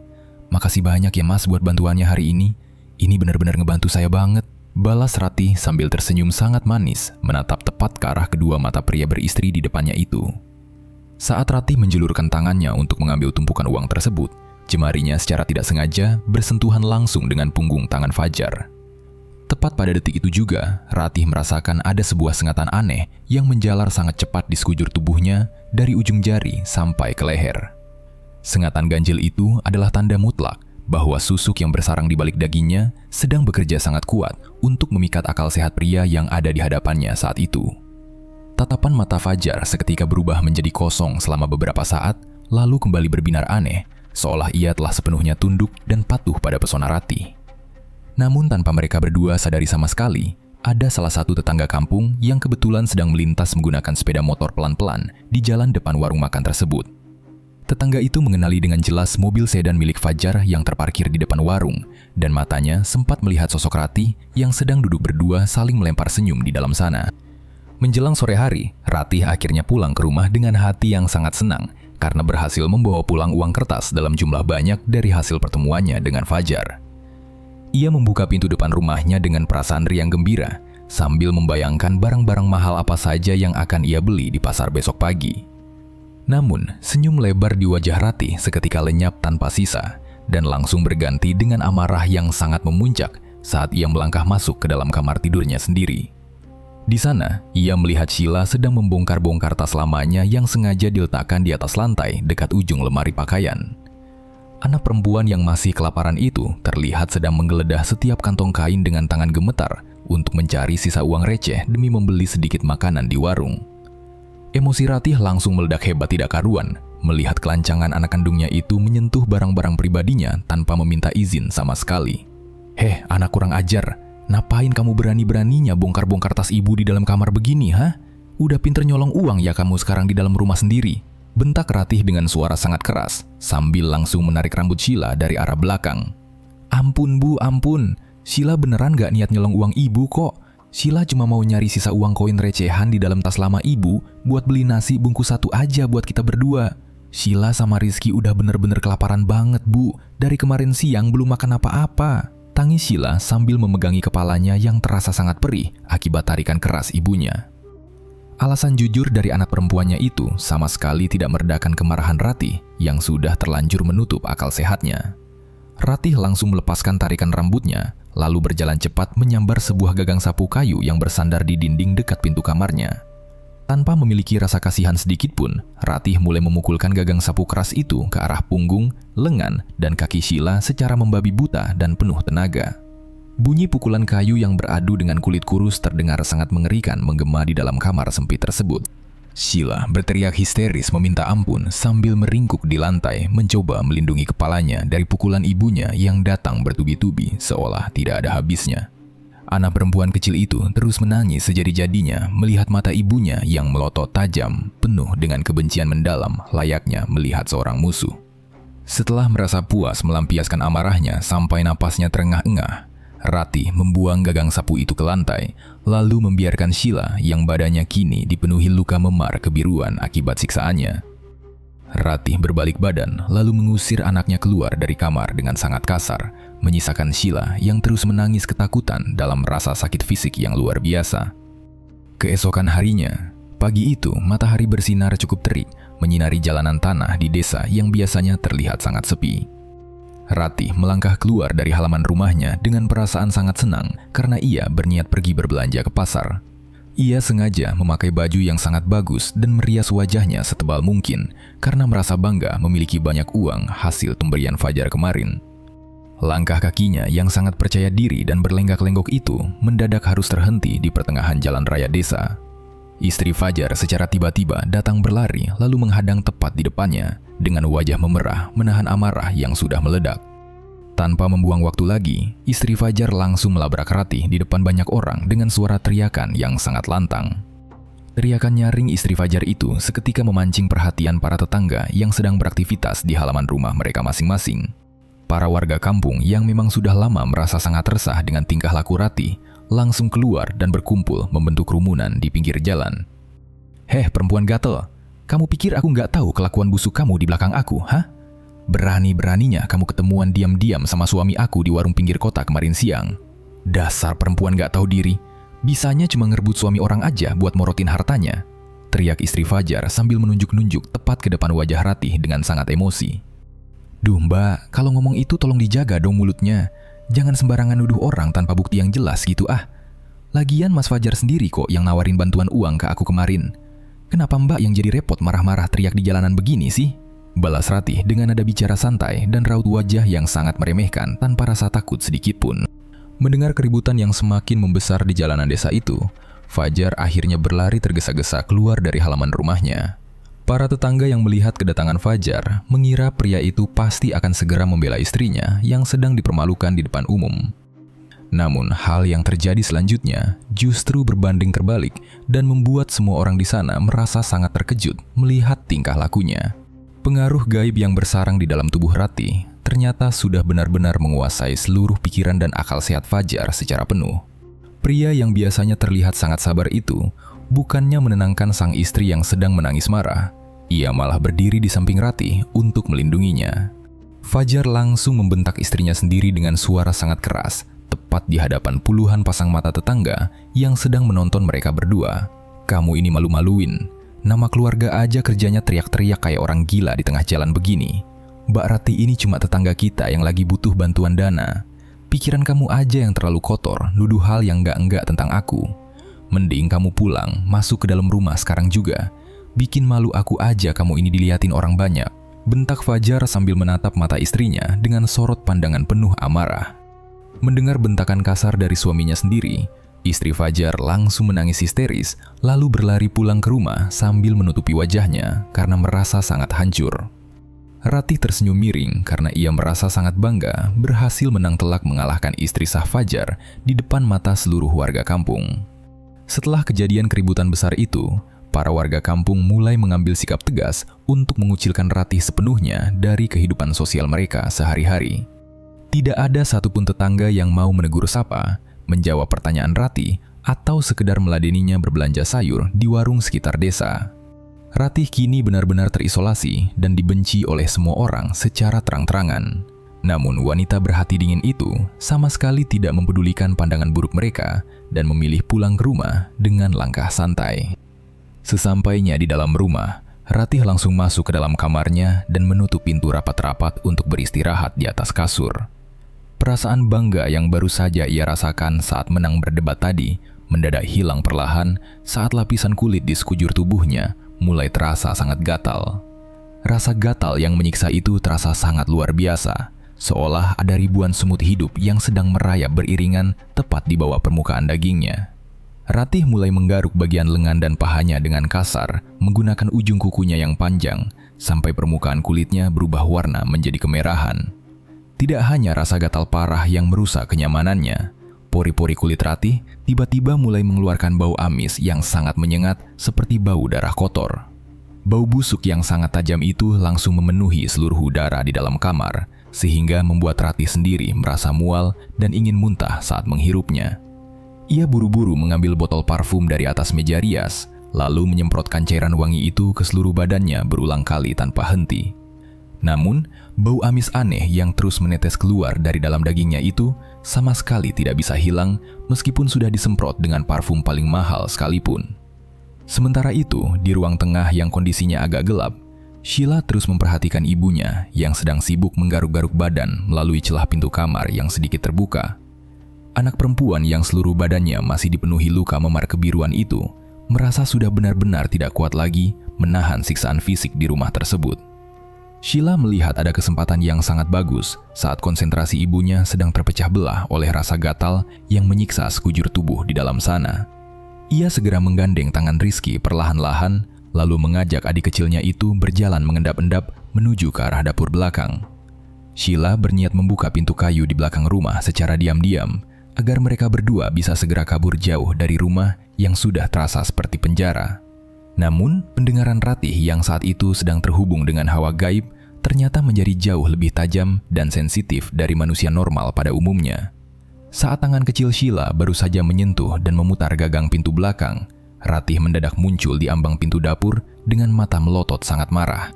Makasih banyak ya Mas buat bantuannya hari ini. Ini benar-benar ngebantu saya banget, balas Ratih sambil tersenyum sangat manis menatap tepat ke arah kedua mata pria beristri di depannya itu. Saat Ratih menjulurkan tangannya untuk mengambil tumpukan uang tersebut, jemarinya secara tidak sengaja bersentuhan langsung dengan punggung tangan Fajar. Tepat pada detik itu juga, Ratih merasakan ada sebuah sengatan aneh yang menjalar sangat cepat di sekujur tubuhnya dari ujung jari sampai ke leher. Sengatan ganjil itu adalah tanda mutlak bahwa susuk yang bersarang di balik dagingnya sedang bekerja sangat kuat untuk memikat akal sehat pria yang ada di hadapannya saat itu. Tatapan mata Fajar seketika berubah menjadi kosong selama beberapa saat, lalu kembali berbinar aneh, seolah ia telah sepenuhnya tunduk dan patuh pada pesona Ratih. Namun tanpa mereka berdua sadari sama sekali, ada salah satu tetangga kampung yang kebetulan sedang melintas menggunakan sepeda motor pelan-pelan di jalan depan warung makan tersebut. Tetangga itu mengenali dengan jelas mobil sedan milik Fajar yang terparkir di depan warung, dan matanya sempat melihat sosok Ratih yang sedang duduk berdua saling melempar senyum di dalam sana. Menjelang sore hari, Ratih akhirnya pulang ke rumah dengan hati yang sangat senang karena berhasil membawa pulang uang kertas dalam jumlah banyak dari hasil pertemuannya dengan Fajar. Ia membuka pintu depan rumahnya dengan perasaan riang gembira, sambil membayangkan barang-barang mahal apa saja yang akan ia beli di pasar besok pagi. Namun, senyum lebar di wajah Ratih seketika lenyap tanpa sisa, dan langsung berganti dengan amarah yang sangat memuncak saat ia melangkah masuk ke dalam kamar tidurnya sendiri. Di sana, ia melihat Sheila sedang membongkar-bongkar tas lamanya yang sengaja diletakkan di atas lantai dekat ujung lemari pakaian. Anak perempuan yang masih kelaparan itu terlihat sedang menggeledah setiap kantong kain dengan tangan gemetar untuk mencari sisa uang receh demi membeli sedikit makanan di warung. Emosi Ratih langsung meledak hebat tidak karuan melihat kelancangan anak kandungnya itu menyentuh barang-barang pribadinya tanpa meminta izin sama sekali. Heh, anak kurang ajar, ngapain kamu berani-beraninya bongkar-bongkar tas ibu di dalam kamar begini, ha? Udah pinter nyolong uang ya kamu sekarang di dalam rumah sendiri, bentak Ratih dengan suara sangat keras, sambil langsung menarik rambut Sheila dari arah belakang. Ampun Bu, ampun. Sheila beneran gak niat nyolong uang ibu kok. Sheila cuma mau nyari sisa uang koin recehan di dalam tas lama ibu buat beli nasi bungkus 1 aja buat kita berdua. Sheila sama Rizky udah bener-bener kelaparan banget Bu. Dari kemarin siang belum makan apa-apa, Tangis Sheila sambil memegangi kepalanya yang terasa sangat perih akibat tarikan keras ibunya. Alasan jujur dari anak perempuannya itu sama sekali tidak meredakan kemarahan Ratih yang sudah terlanjur menutup akal sehatnya. Ratih langsung melepaskan tarikan rambutnya, lalu berjalan cepat menyambar sebuah gagang sapu kayu yang bersandar di dinding dekat pintu kamarnya. Tanpa memiliki rasa kasihan sedikit pun, Ratih mulai memukulkan gagang sapu keras itu ke arah punggung, lengan, dan kaki Sheila secara membabi buta dan penuh tenaga. Bunyi pukulan kayu yang beradu dengan kulit kurus terdengar sangat mengerikan menggema di dalam kamar sempit tersebut. Sheila berteriak histeris meminta ampun sambil meringkuk di lantai mencoba melindungi kepalanya dari pukulan ibunya yang datang bertubi-tubi seolah tidak ada habisnya. Anak perempuan kecil itu terus menangis sejadi-jadinya melihat mata ibunya yang melotot tajam, penuh dengan kebencian mendalam layaknya melihat seorang musuh. Setelah merasa puas melampiaskan amarahnya sampai napasnya terengah-engah, Ratih membuang gagang sapu itu ke lantai, lalu membiarkan Sheila yang badannya kini dipenuhi luka memar kebiruan akibat siksaannya. Ratih berbalik badan lalu mengusir anaknya keluar dari kamar dengan sangat kasar, menyisakan Sheila yang terus menangis ketakutan dalam rasa sakit fisik yang luar biasa. Keesokan harinya, pagi itu matahari bersinar cukup terik menyinari jalanan tanah di desa yang biasanya terlihat sangat sepi. Ratih melangkah keluar dari halaman rumahnya dengan perasaan sangat senang karena ia berniat pergi berbelanja ke pasar. Ia sengaja memakai baju yang sangat bagus dan merias wajahnya setebal mungkin karena merasa bangga memiliki banyak uang hasil pemberian Fajar kemarin. Langkah kakinya yang sangat percaya diri dan berlenggak-lenggok itu mendadak harus terhenti di pertengahan jalan raya desa. Istri Fajar secara tiba-tiba datang berlari lalu menghadang tepat di depannya dengan wajah memerah menahan amarah yang sudah meledak. Tanpa membuang waktu lagi, istri Fajar langsung melabrak Ratih di depan banyak orang dengan suara teriakan yang sangat lantang. Teriakan nyaring istri Fajar itu seketika memancing perhatian para tetangga yang sedang beraktivitas di halaman rumah mereka masing-masing. Para warga kampung yang memang sudah lama merasa sangat resah dengan tingkah laku Ratih, langsung keluar dan berkumpul membentuk kerumunan di pinggir jalan. "Heh, perempuan gatel, kamu pikir aku nggak tahu kelakuan busuk kamu di belakang aku, hah? Berani-beraninya kamu ketemuan diam-diam sama suami aku di warung pinggir kota kemarin siang. Dasar perempuan nggak tahu diri, bisanya cuma ngerebut suami orang aja buat morotin hartanya," teriak istri Fajar sambil menunjuk-nunjuk tepat ke depan wajah Ratih dengan sangat emosi. "Duh mbak, kalau ngomong itu tolong dijaga dong mulutnya. Jangan sembarangan nuduh orang tanpa bukti yang jelas gitu ah. Lagian Mas Fajar sendiri kok yang nawarin bantuan uang ke aku kemarin. Kenapa mbak yang jadi repot marah-marah teriak di jalanan begini sih?" balas Ratih dengan nada bicara santai dan raut wajah yang sangat meremehkan tanpa rasa takut sedikit pun. Mendengar keributan yang semakin membesar di jalanan desa itu, Fajar akhirnya berlari tergesa-gesa keluar dari halaman rumahnya. Para tetangga yang melihat kedatangan Fajar mengira pria itu pasti akan segera membela istrinya yang sedang dipermalukan di depan umum. Namun hal yang terjadi selanjutnya justru berbanding terbalik dan membuat semua orang di sana merasa sangat terkejut melihat tingkah lakunya. Pengaruh gaib yang bersarang di dalam tubuh Ratih ternyata sudah benar-benar menguasai seluruh pikiran dan akal sehat Fajar secara penuh. Pria yang biasanya terlihat sangat sabar itu bukannya menenangkan sang istri yang sedang menangis marah, ia malah berdiri di samping Ratih untuk melindunginya. Fajar langsung membentak istrinya sendiri dengan suara sangat keras, tepat di hadapan puluhan pasang mata tetangga yang sedang menonton mereka berdua. "Kamu ini malu-maluin. Nama keluarga aja kerjanya teriak-teriak kayak orang gila di tengah jalan begini. Mbak Ratih ini cuma tetangga kita yang lagi butuh bantuan dana. Pikiran kamu aja yang terlalu kotor, nuduh hal yang enggak-enggak tentang aku. Mending kamu pulang, masuk ke dalam rumah sekarang juga. Bikin malu aku aja kamu ini diliatin orang banyak," bentak Fajar sambil menatap mata istrinya dengan sorot pandangan penuh amarah. Mendengar bentakan kasar dari suaminya sendiri, istri Fajar langsung menangis histeris, lalu berlari pulang ke rumah sambil menutupi wajahnya karena merasa sangat hancur. Ratih tersenyum miring karena ia merasa sangat bangga berhasil menang telak mengalahkan istri sah Fajar di depan mata seluruh warga kampung. Setelah kejadian keributan besar itu, para warga kampung mulai mengambil sikap tegas untuk mengucilkan Ratih sepenuhnya dari kehidupan sosial mereka sehari-hari. Tidak ada satupun tetangga yang mau menegur sapa, menjawab pertanyaan Ratih, atau sekedar meladeninya berbelanja sayur di warung sekitar desa. Ratih kini benar-benar terisolasi dan dibenci oleh semua orang secara terang-terangan. Namun wanita berhati dingin itu sama sekali tidak mempedulikan pandangan buruk mereka dan memilih pulang ke rumah dengan langkah santai. Sesampainya di dalam rumah, Ratih langsung masuk ke dalam kamarnya dan menutup pintu rapat-rapat untuk beristirahat di atas kasur. Perasaan bangga yang baru saja ia rasakan saat menang berdebat tadi mendadak hilang perlahan saat lapisan kulit di sekujur tubuhnya mulai terasa sangat gatal. Rasa gatal yang menyiksa itu terasa sangat luar biasa, seolah ada ribuan semut hidup yang sedang merayap beriringan tepat di bawah permukaan dagingnya. Ratih mulai menggaruk bagian lengan dan pahanya dengan kasar, menggunakan ujung kukunya yang panjang, sampai permukaan kulitnya berubah warna menjadi kemerahan. Tidak hanya rasa gatal parah yang merusak kenyamanannya, pori-pori kulit Ratih tiba-tiba mulai mengeluarkan bau amis yang sangat menyengat seperti bau darah kotor. Bau busuk yang sangat tajam itu langsung memenuhi seluruh udara di dalam kamar, sehingga membuat Ratih sendiri merasa mual dan ingin muntah saat menghirupnya. Ia buru-buru mengambil botol parfum dari atas meja rias, lalu menyemprotkan cairan wangi itu ke seluruh badannya berulang kali tanpa henti. Namun, bau amis aneh yang terus menetes keluar dari dalam dagingnya itu sama sekali tidak bisa hilang meskipun sudah disemprot dengan parfum paling mahal sekalipun. Sementara itu, di ruang tengah yang kondisinya agak gelap, Sheila terus memperhatikan ibunya yang sedang sibuk menggaruk-garuk badan melalui celah pintu kamar yang sedikit terbuka. Anak perempuan yang seluruh badannya masih dipenuhi luka memar kebiruan itu merasa sudah benar-benar tidak kuat lagi menahan siksaan fisik di rumah tersebut. Sheila melihat ada kesempatan yang sangat bagus saat konsentrasi ibunya sedang terpecah belah oleh rasa gatal yang menyiksa sekujur tubuh di dalam sana. Ia segera menggandeng tangan Rizky perlahan-lahan, lalu mengajak adik kecilnya itu berjalan mengendap-endap menuju ke arah dapur belakang. Sheila berniat membuka pintu kayu di belakang rumah secara diam-diam, agar mereka berdua bisa segera kabur jauh dari rumah yang sudah terasa seperti penjara. Namun, pendengaran Ratih yang saat itu sedang terhubung dengan hawa gaib ternyata menjadi jauh lebih tajam dan sensitif dari manusia normal pada umumnya. Saat tangan kecil Sheila baru saja menyentuh dan memutar gagang pintu belakang, Ratih mendadak muncul di ambang pintu dapur dengan mata melotot sangat marah.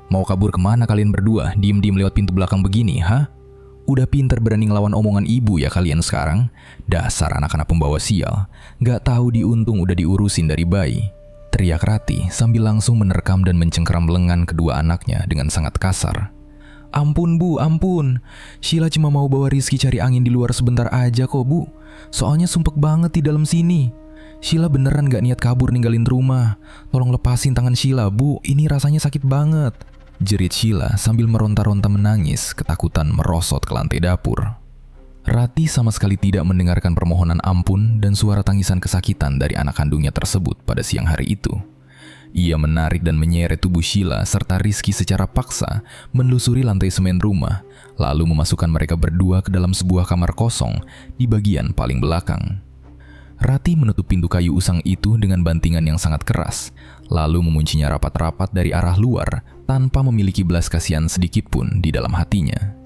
"Mau kabur kemana kalian berdua, diem-diem lewat pintu belakang begini, ha? Udah pinter berani ngelawan omongan ibu ya kalian sekarang? Dasar anak-anak pembawa sial, gak tahu diuntung udah diurusin dari bayi," teriak Ratih sambil langsung menerkam dan mencengkeram lengan kedua anaknya dengan sangat kasar. "Ampun bu, ampun. Sheila cuma mau bawa Rizky cari angin di luar sebentar aja kok bu. Soalnya sumpek banget di dalam sini. Sheila beneran gak niat kabur ninggalin rumah. Tolong lepasin tangan Sheila bu, ini rasanya sakit banget," jerit Sheila sambil meronta-ronta menangis, ketakutan merosot ke lantai dapur. Ratih sama sekali tidak mendengarkan permohonan ampun dan suara tangisan kesakitan dari anak kandungnya tersebut pada siang hari itu. Ia menarik dan menyeret tubuh Sheila serta Rizky secara paksa menelusuri lantai semen rumah, lalu memasukkan mereka berdua ke dalam sebuah kamar kosong di bagian paling belakang. Ratih menutup pintu kayu usang itu dengan bantingan yang sangat keras, lalu menguncinya rapat-rapat dari arah luar tanpa memiliki belas kasihan sedikit pun di dalam hatinya.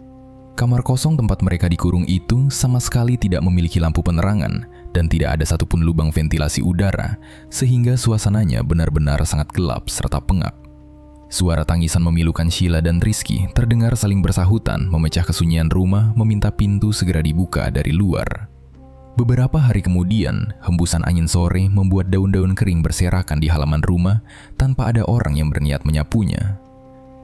Kamar kosong tempat mereka dikurung itu sama sekali tidak memiliki lampu penerangan dan tidak ada satupun lubang ventilasi udara, sehingga suasananya benar-benar sangat gelap serta pengap. Suara tangisan memilukan Sheila dan Rizky terdengar saling bersahutan memecah kesunyian rumah meminta pintu segera dibuka dari luar. Beberapa hari kemudian, hembusan angin sore membuat daun-daun kering berserakan di halaman rumah tanpa ada orang yang berniat menyapunya.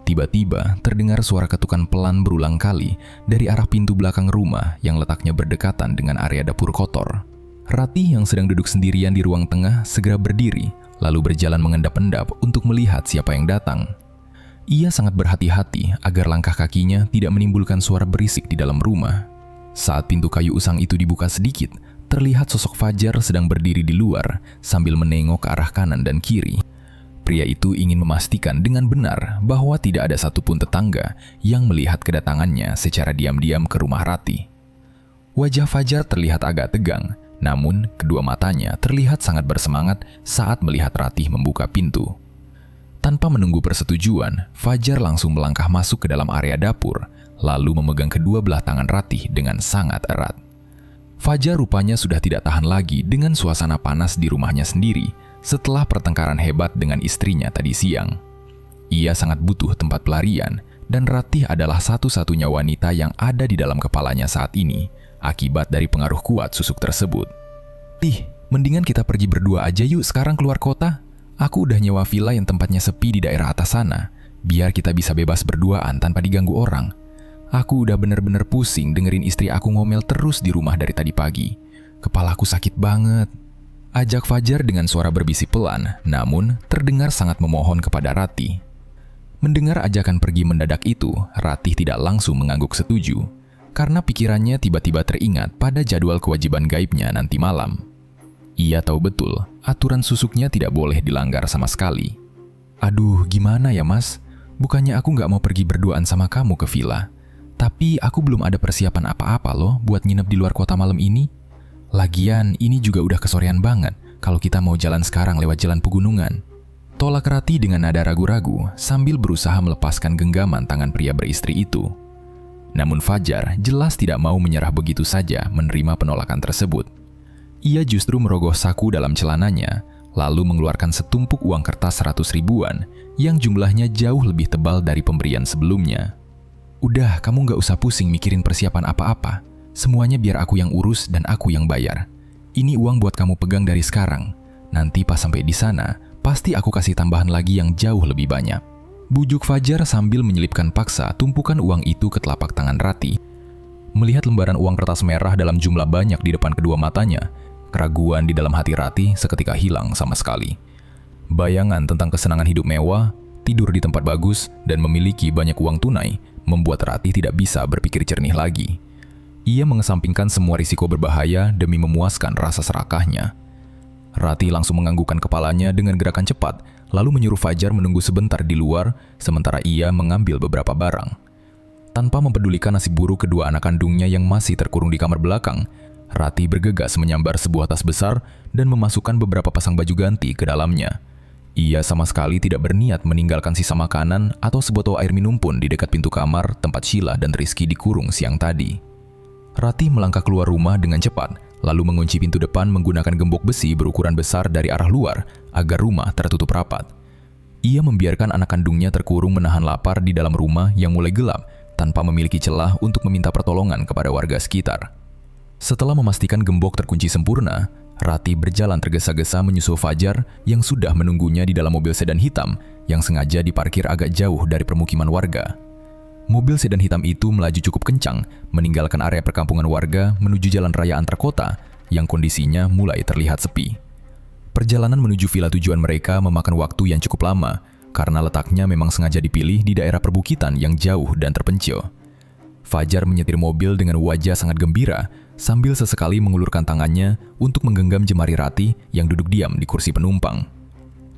Tiba-tiba terdengar suara ketukan pelan berulang kali dari arah pintu belakang rumah yang letaknya berdekatan dengan area dapur kotor. Ratih yang sedang duduk sendirian di ruang tengah segera berdiri, lalu berjalan mengendap-endap untuk melihat siapa yang datang. Ia sangat berhati-hati agar langkah kakinya tidak menimbulkan suara berisik di dalam rumah. Saat pintu kayu usang itu dibuka sedikit, terlihat sosok Fajar sedang berdiri di luar sambil menengok ke arah kanan dan kiri. Pria itu ingin memastikan dengan benar bahwa tidak ada satupun tetangga yang melihat kedatangannya secara diam-diam ke rumah Ratih. Wajah Fajar terlihat agak tegang, namun kedua matanya terlihat sangat bersemangat saat melihat Ratih membuka pintu. Tanpa menunggu persetujuan, Fajar langsung melangkah masuk ke dalam area dapur, lalu memegang kedua belah tangan Ratih dengan sangat erat. Fajar rupanya sudah tidak tahan lagi dengan suasana panas di rumahnya sendiri setelah pertengkaran hebat dengan istrinya tadi siang. Ia sangat butuh tempat pelarian dan Ratih adalah satu-satunya wanita yang ada di dalam kepalanya saat ini, akibat dari pengaruh kuat susuk tersebut. "Tih, mendingan kita pergi berdua aja yuk sekarang keluar kota. Aku udah nyewa villa yang tempatnya sepi di daerah atas sana, biar kita bisa bebas berduaan tanpa diganggu orang. Aku udah bener-bener pusing dengerin istri aku ngomel terus di rumah dari tadi pagi. Kepalaku sakit banget." Ajak Fajar dengan suara berbisik pelan, namun terdengar sangat memohon kepada Ratih. Mendengar ajakan pergi mendadak itu, Ratih tidak langsung mengangguk setuju, karena pikirannya tiba-tiba teringat pada jadwal kewajiban gaibnya nanti malam. Ia tahu betul, aturan susuknya tidak boleh dilanggar sama sekali. "Aduh, gimana ya mas? Bukannya aku nggak mau pergi berduaan sama kamu ke villa. Tapi aku belum ada persiapan apa-apa loh buat nginep di luar kota malam ini. Lagian, ini juga udah kesorean banget kalau kita mau jalan sekarang lewat jalan pegunungan." Tolak Ratih dengan nada ragu-ragu sambil berusaha melepaskan genggaman tangan pria beristri itu. Namun Fajar jelas tidak mau menyerah begitu saja menerima penolakan tersebut. Ia justru merogoh saku dalam celananya, lalu mengeluarkan setumpuk uang kertas 100 ribuan yang jumlahnya jauh lebih tebal dari pemberian sebelumnya. "Udah, kamu nggak usah pusing mikirin persiapan apa-apa. Semuanya biar aku yang urus dan aku yang bayar. Ini uang buat kamu pegang dari sekarang. Nanti pas sampai di sana, pasti aku kasih tambahan lagi yang jauh lebih banyak." Bujuk Fajar sambil menyelipkan paksa tumpukan uang itu ke telapak tangan Ratih. Melihat lembaran uang kertas merah dalam jumlah banyak di depan kedua matanya, keraguan di dalam hati Ratih seketika hilang sama sekali. Bayangan tentang kesenangan hidup mewah, tidur di tempat bagus, dan memiliki banyak uang tunai membuat Ratih tidak bisa berpikir jernih lagi. Ia mengesampingkan semua risiko berbahaya demi memuaskan rasa serakahnya. Ratih langsung menganggukkan kepalanya dengan gerakan cepat, lalu menyuruh Fajar menunggu sebentar di luar, sementara ia mengambil beberapa barang. Tanpa mempedulikan nasib buruk kedua anak kandungnya yang masih terkurung di kamar belakang, Ratih bergegas menyambar sebuah tas besar dan memasukkan beberapa pasang baju ganti ke dalamnya. Ia sama sekali tidak berniat meninggalkan sisa makanan atau sebotol air minum pun di dekat pintu kamar tempat Sheila dan Rizky dikurung siang tadi. Ratih melangkah keluar rumah dengan cepat, lalu mengunci pintu depan menggunakan gembok besi berukuran besar dari arah luar agar rumah tertutup rapat. Ia membiarkan anak kandungnya terkurung menahan lapar di dalam rumah yang mulai gelap tanpa memiliki celah untuk meminta pertolongan kepada warga sekitar. Setelah memastikan gembok terkunci sempurna, Ratih berjalan tergesa-gesa menyusul Fajar yang sudah menunggunya di dalam mobil sedan hitam yang sengaja diparkir agak jauh dari permukiman warga. Mobil sedan hitam itu melaju cukup kencang, meninggalkan area perkampungan warga menuju jalan raya antar kota yang kondisinya mulai terlihat sepi. Perjalanan menuju villa tujuan mereka memakan waktu yang cukup lama, karena letaknya memang sengaja dipilih di daerah perbukitan yang jauh dan terpencil. Fajar menyetir mobil dengan wajah sangat gembira, sambil sesekali mengulurkan tangannya untuk menggenggam jemari Ratih yang duduk diam di kursi penumpang.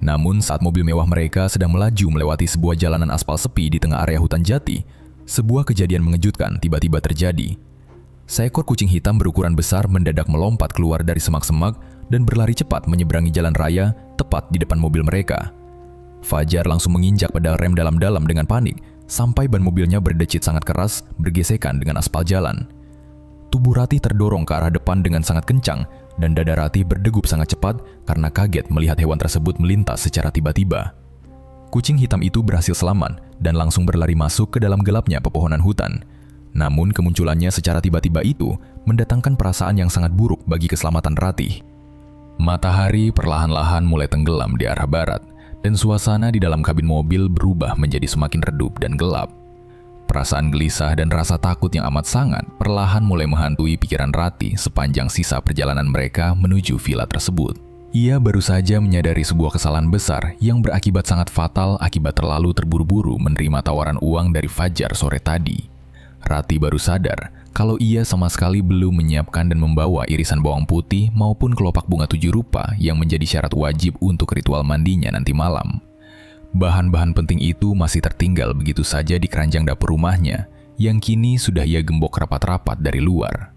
Namun saat mobil mewah mereka sedang melaju melewati sebuah jalanan aspal sepi di tengah area hutan jati, sebuah kejadian mengejutkan tiba-tiba terjadi. Seekor kucing hitam berukuran besar mendadak melompat keluar dari semak-semak dan berlari cepat menyeberangi jalan raya tepat di depan mobil mereka. Fajar langsung menginjak pedal rem dalam-dalam dengan panik, sampai ban mobilnya berdecit sangat keras bergesekan dengan aspal jalan. Tubuh Ratih terdorong ke arah depan dengan sangat kencang, dan dada Ratih berdegup sangat cepat karena kaget melihat hewan tersebut melintas secara tiba-tiba. Kucing hitam itu berhasil selamat dan langsung berlari masuk ke dalam gelapnya pepohonan hutan. Namun kemunculannya secara tiba-tiba itu mendatangkan perasaan yang sangat buruk bagi keselamatan Ratih. Matahari perlahan-lahan mulai tenggelam di arah barat, dan suasana di dalam kabin mobil berubah menjadi semakin redup dan gelap. Perasaan gelisah dan rasa takut yang amat sangat perlahan mulai menghantui pikiran Ratih sepanjang sisa perjalanan mereka menuju villa tersebut. Ia baru saja menyadari sebuah kesalahan besar yang berakibat sangat fatal akibat terlalu terburu-buru menerima tawaran uang dari Fajar sore tadi. Ratih baru sadar kalau ia sama sekali belum menyiapkan dan membawa irisan bawang putih maupun kelopak bunga 7 rupa yang menjadi syarat wajib untuk ritual mandinya nanti malam. Bahan-bahan penting itu masih tertinggal begitu saja di keranjang dapur rumahnya yang kini sudah ia gembok rapat-rapat dari luar.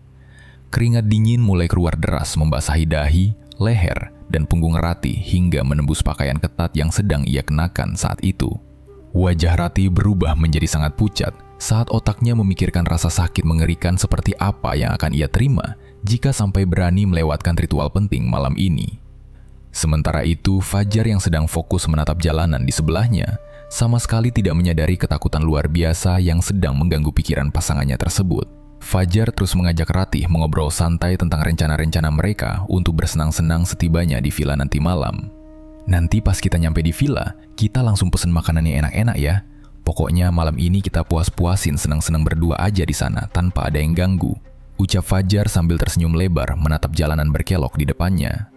Keringat dingin mulai keluar deras membasahi dahi, leher, dan punggung Ratih hingga menembus pakaian ketat yang sedang ia kenakan saat itu. Wajah Ratih berubah menjadi sangat pucat saat otaknya memikirkan rasa sakit mengerikan seperti apa yang akan ia terima jika sampai berani melewatkan ritual penting malam ini. Sementara itu, Fajar yang sedang fokus menatap jalanan di sebelahnya sama sekali tidak menyadari ketakutan luar biasa yang sedang mengganggu pikiran pasangannya tersebut. Fajar terus mengajak Ratih mengobrol santai tentang rencana-rencana mereka untuk bersenang-senang setibanya di villa nanti malam. Nanti pas kita nyampe di villa, kita langsung pesen makanan yang enak-enak ya. Pokoknya malam ini kita puas-puasin senang-senang berdua aja di sana tanpa ada yang ganggu. Ucap Fajar sambil tersenyum lebar menatap jalanan berkelok di depannya.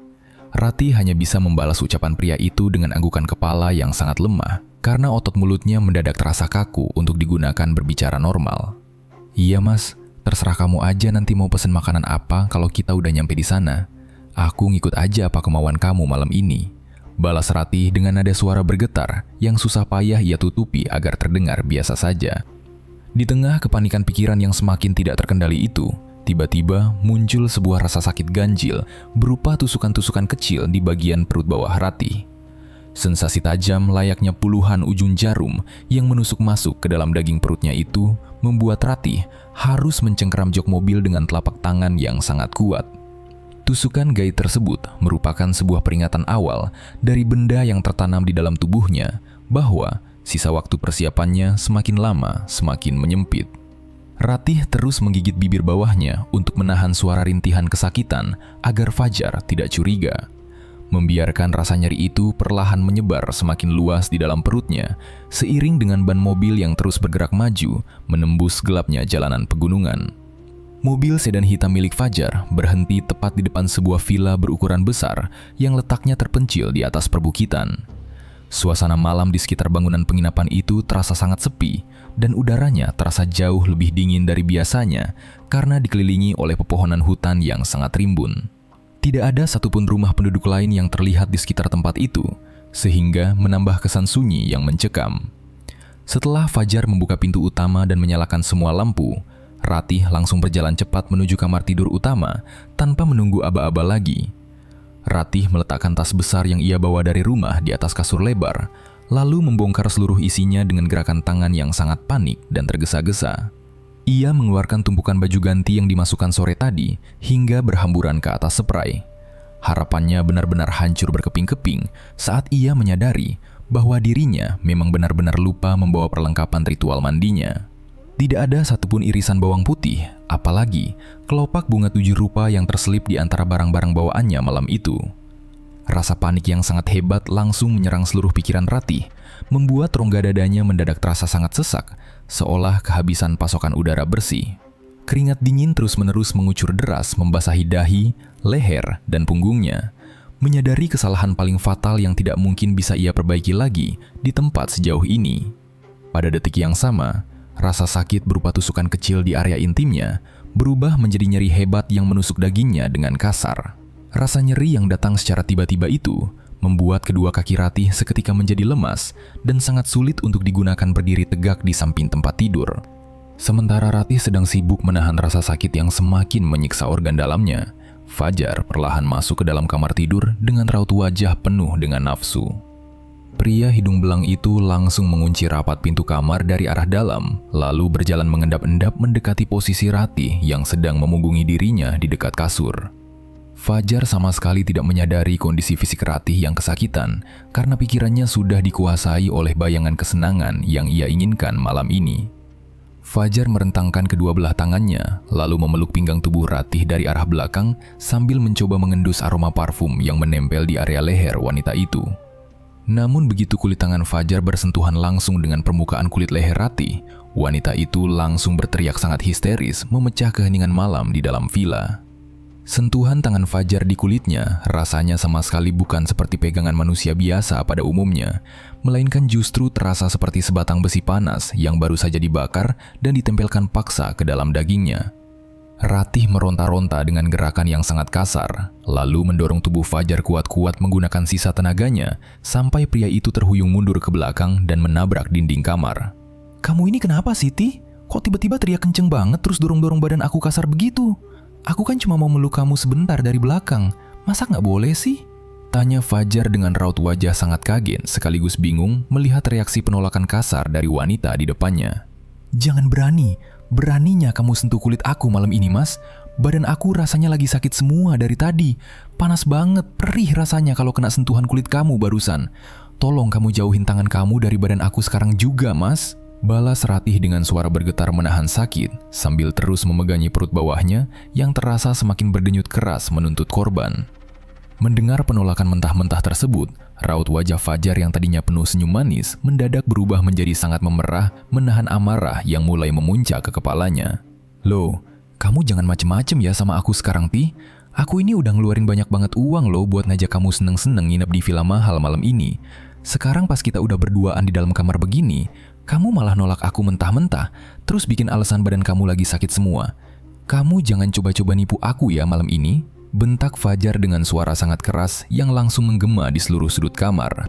Ratih hanya bisa membalas ucapan pria itu dengan anggukan kepala yang sangat lemah karena otot mulutnya mendadak terasa kaku untuk digunakan berbicara normal. Iya mas, terserah kamu aja nanti mau pesen makanan apa kalau kita udah nyampe di sana. Aku ngikut aja apa kemauan kamu malam ini. Balas Ratih dengan nada suara bergetar yang susah payah ia tutupi agar terdengar biasa saja. Di tengah kepanikan pikiran yang semakin tidak terkendali itu, tiba-tiba muncul sebuah rasa sakit ganjil berupa tusukan-tusukan kecil di bagian perut bawah Ratih. Sensasi tajam layaknya puluhan ujung jarum yang menusuk masuk ke dalam daging perutnya itu membuat Ratih harus mencengkeram jok mobil dengan telapak tangan yang sangat kuat. Tusukan gaib tersebut merupakan sebuah peringatan awal dari benda yang tertanam di dalam tubuhnya bahwa sisa waktu persiapannya semakin lama semakin menyempit. Ratih terus menggigit bibir bawahnya untuk menahan suara rintihan kesakitan agar Fajar tidak curiga. Membiarkan rasa nyeri itu perlahan menyebar semakin luas di dalam perutnya, seiring dengan ban mobil yang terus bergerak maju, menembus gelapnya jalanan pegunungan. Mobil sedan hitam milik Fajar berhenti tepat di depan sebuah villa berukuran besar yang letaknya terpencil di atas perbukitan. Suasana malam di sekitar bangunan penginapan itu terasa sangat sepi, dan udaranya terasa jauh lebih dingin dari biasanya karena dikelilingi oleh pepohonan hutan yang sangat rimbun. Tidak ada satupun rumah penduduk lain yang terlihat di sekitar tempat itu, sehingga menambah kesan sunyi yang mencekam. Setelah Fajar membuka pintu utama dan menyalakan semua lampu, Ratih langsung berjalan cepat menuju kamar tidur utama tanpa menunggu aba-aba lagi. Ratih meletakkan tas besar yang ia bawa dari rumah di atas kasur lebar, lalu membongkar seluruh isinya dengan gerakan tangan yang sangat panik dan tergesa-gesa. Ia mengeluarkan tumpukan baju ganti yang dimasukkan sore tadi hingga berhamburan ke atas spray. Harapannya benar-benar hancur berkeping-keping saat ia menyadari bahwa dirinya memang benar-benar lupa membawa perlengkapan ritual mandinya. Tidak ada satupun irisan bawang putih, apalagi kelopak bunga 7 rupa yang terselip di antara barang-barang bawaannya malam itu. Rasa panik yang sangat hebat langsung menyerang seluruh pikiran Ratih, membuat rongga dadanya mendadak terasa sangat sesak, seolah kehabisan pasokan udara bersih. Keringat dingin terus-menerus mengucur deras membasahi dahi, leher, dan punggungnya. Menyadari kesalahan paling fatal yang tidak mungkin bisa ia perbaiki lagi di tempat sejauh ini. Pada detik yang sama, rasa sakit berupa tusukan kecil di area intimnya berubah menjadi nyeri hebat yang menusuk dagingnya dengan kasar. Rasa nyeri yang datang secara tiba-tiba itu membuat kedua kaki Ratih seketika menjadi lemas dan sangat sulit untuk digunakan berdiri tegak di samping tempat tidur. Sementara Ratih sedang sibuk menahan rasa sakit yang semakin menyiksa organ dalamnya, Fajar perlahan masuk ke dalam kamar tidur dengan raut wajah penuh dengan nafsu. Pria hidung belang itu langsung mengunci rapat pintu kamar dari arah dalam, lalu berjalan mengendap-endap mendekati posisi Ratih yang sedang memunggungi dirinya di dekat kasur. Fajar sama sekali tidak menyadari kondisi fisik Ratih yang kesakitan karena pikirannya sudah dikuasai oleh bayangan kesenangan yang ia inginkan malam ini. Fajar merentangkan kedua belah tangannya, lalu memeluk pinggang tubuh Ratih dari arah belakang sambil mencoba mengendus aroma parfum yang menempel di area leher wanita itu. Namun begitu kulit tangan Fajar bersentuhan langsung dengan permukaan kulit leher Ratih, wanita itu langsung berteriak sangat histeris memecah keheningan malam di dalam villa. Sentuhan tangan Fajar di kulitnya rasanya sama sekali bukan seperti pegangan manusia biasa pada umumnya, melainkan justru terasa seperti sebatang besi panas yang baru saja dibakar dan ditempelkan paksa ke dalam dagingnya. Ratih meronta-ronta dengan gerakan yang sangat kasar, lalu mendorong tubuh Fajar kuat-kuat menggunakan sisa tenaganya sampai pria itu terhuyung mundur ke belakang dan menabrak dinding kamar. "Kamu ini kenapa, Siti? Kok tiba-tiba teriak kenceng banget terus dorong-dorong badan aku kasar begitu? Aku kan cuma mau meluk kamu sebentar dari belakang. Masa nggak boleh sih?" Tanya Fajar dengan raut wajah sangat kaget sekaligus bingung melihat reaksi penolakan kasar dari wanita di depannya. "Jangan beraninya kamu sentuh kulit aku malam ini, Mas. Badan aku rasanya lagi sakit semua dari tadi. Panas banget, perih rasanya kalau kena sentuhan kulit kamu barusan. Tolong kamu jauhin tangan kamu dari badan aku sekarang juga, Mas. Balas Ratih dengan suara bergetar menahan sakit, sambil terus memegangi perut bawahnya yang terasa semakin berdenyut keras menuntut korban. Mendengar penolakan mentah-mentah tersebut, raut wajah Fajar yang tadinya penuh senyum manis mendadak berubah menjadi sangat memerah, menahan amarah yang mulai memuncak ke kepalanya. Loh, kamu jangan macem-macem ya sama aku sekarang, Ti. Aku ini udah ngeluarin banyak banget uang loh buat ngajak kamu seneng-seneng nginep di villa mahal malam ini. Sekarang pas kita udah berduaan di dalam kamar begini, kamu malah nolak aku mentah-mentah, terus bikin alasan badan kamu lagi sakit semua. Kamu jangan coba-coba nipu aku ya malam ini, bentak Fajar dengan suara sangat keras yang langsung menggema di seluruh sudut kamar.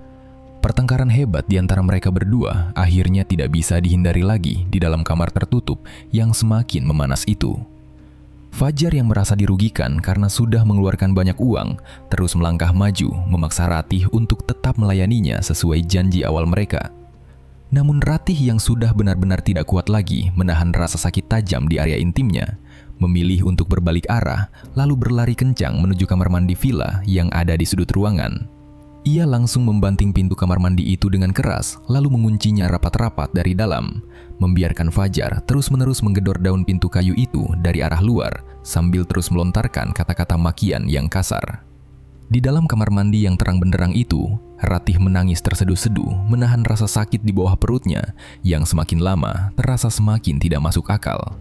Pertengkaran hebat di antara mereka berdua akhirnya tidak bisa dihindari lagi di dalam kamar tertutup yang semakin memanas itu. Fajar yang merasa dirugikan karena sudah mengeluarkan banyak uang, terus melangkah maju memaksa Ratih untuk tetap melayaninya sesuai janji awal mereka. Namun Ratih yang sudah benar-benar tidak kuat lagi menahan rasa sakit tajam di area intimnya, memilih untuk berbalik arah lalu berlari kencang menuju kamar mandi villa yang ada di sudut ruangan. Ia langsung membanting pintu kamar mandi itu dengan keras lalu menguncinya rapat-rapat dari dalam, membiarkan Fajar terus-menerus menggedor daun pintu kayu itu dari arah luar sambil terus melontarkan kata-kata makian yang kasar. Di dalam kamar mandi yang terang benderang itu, Ratih menangis terseduh-seduh menahan rasa sakit di bawah perutnya yang semakin lama terasa semakin tidak masuk akal.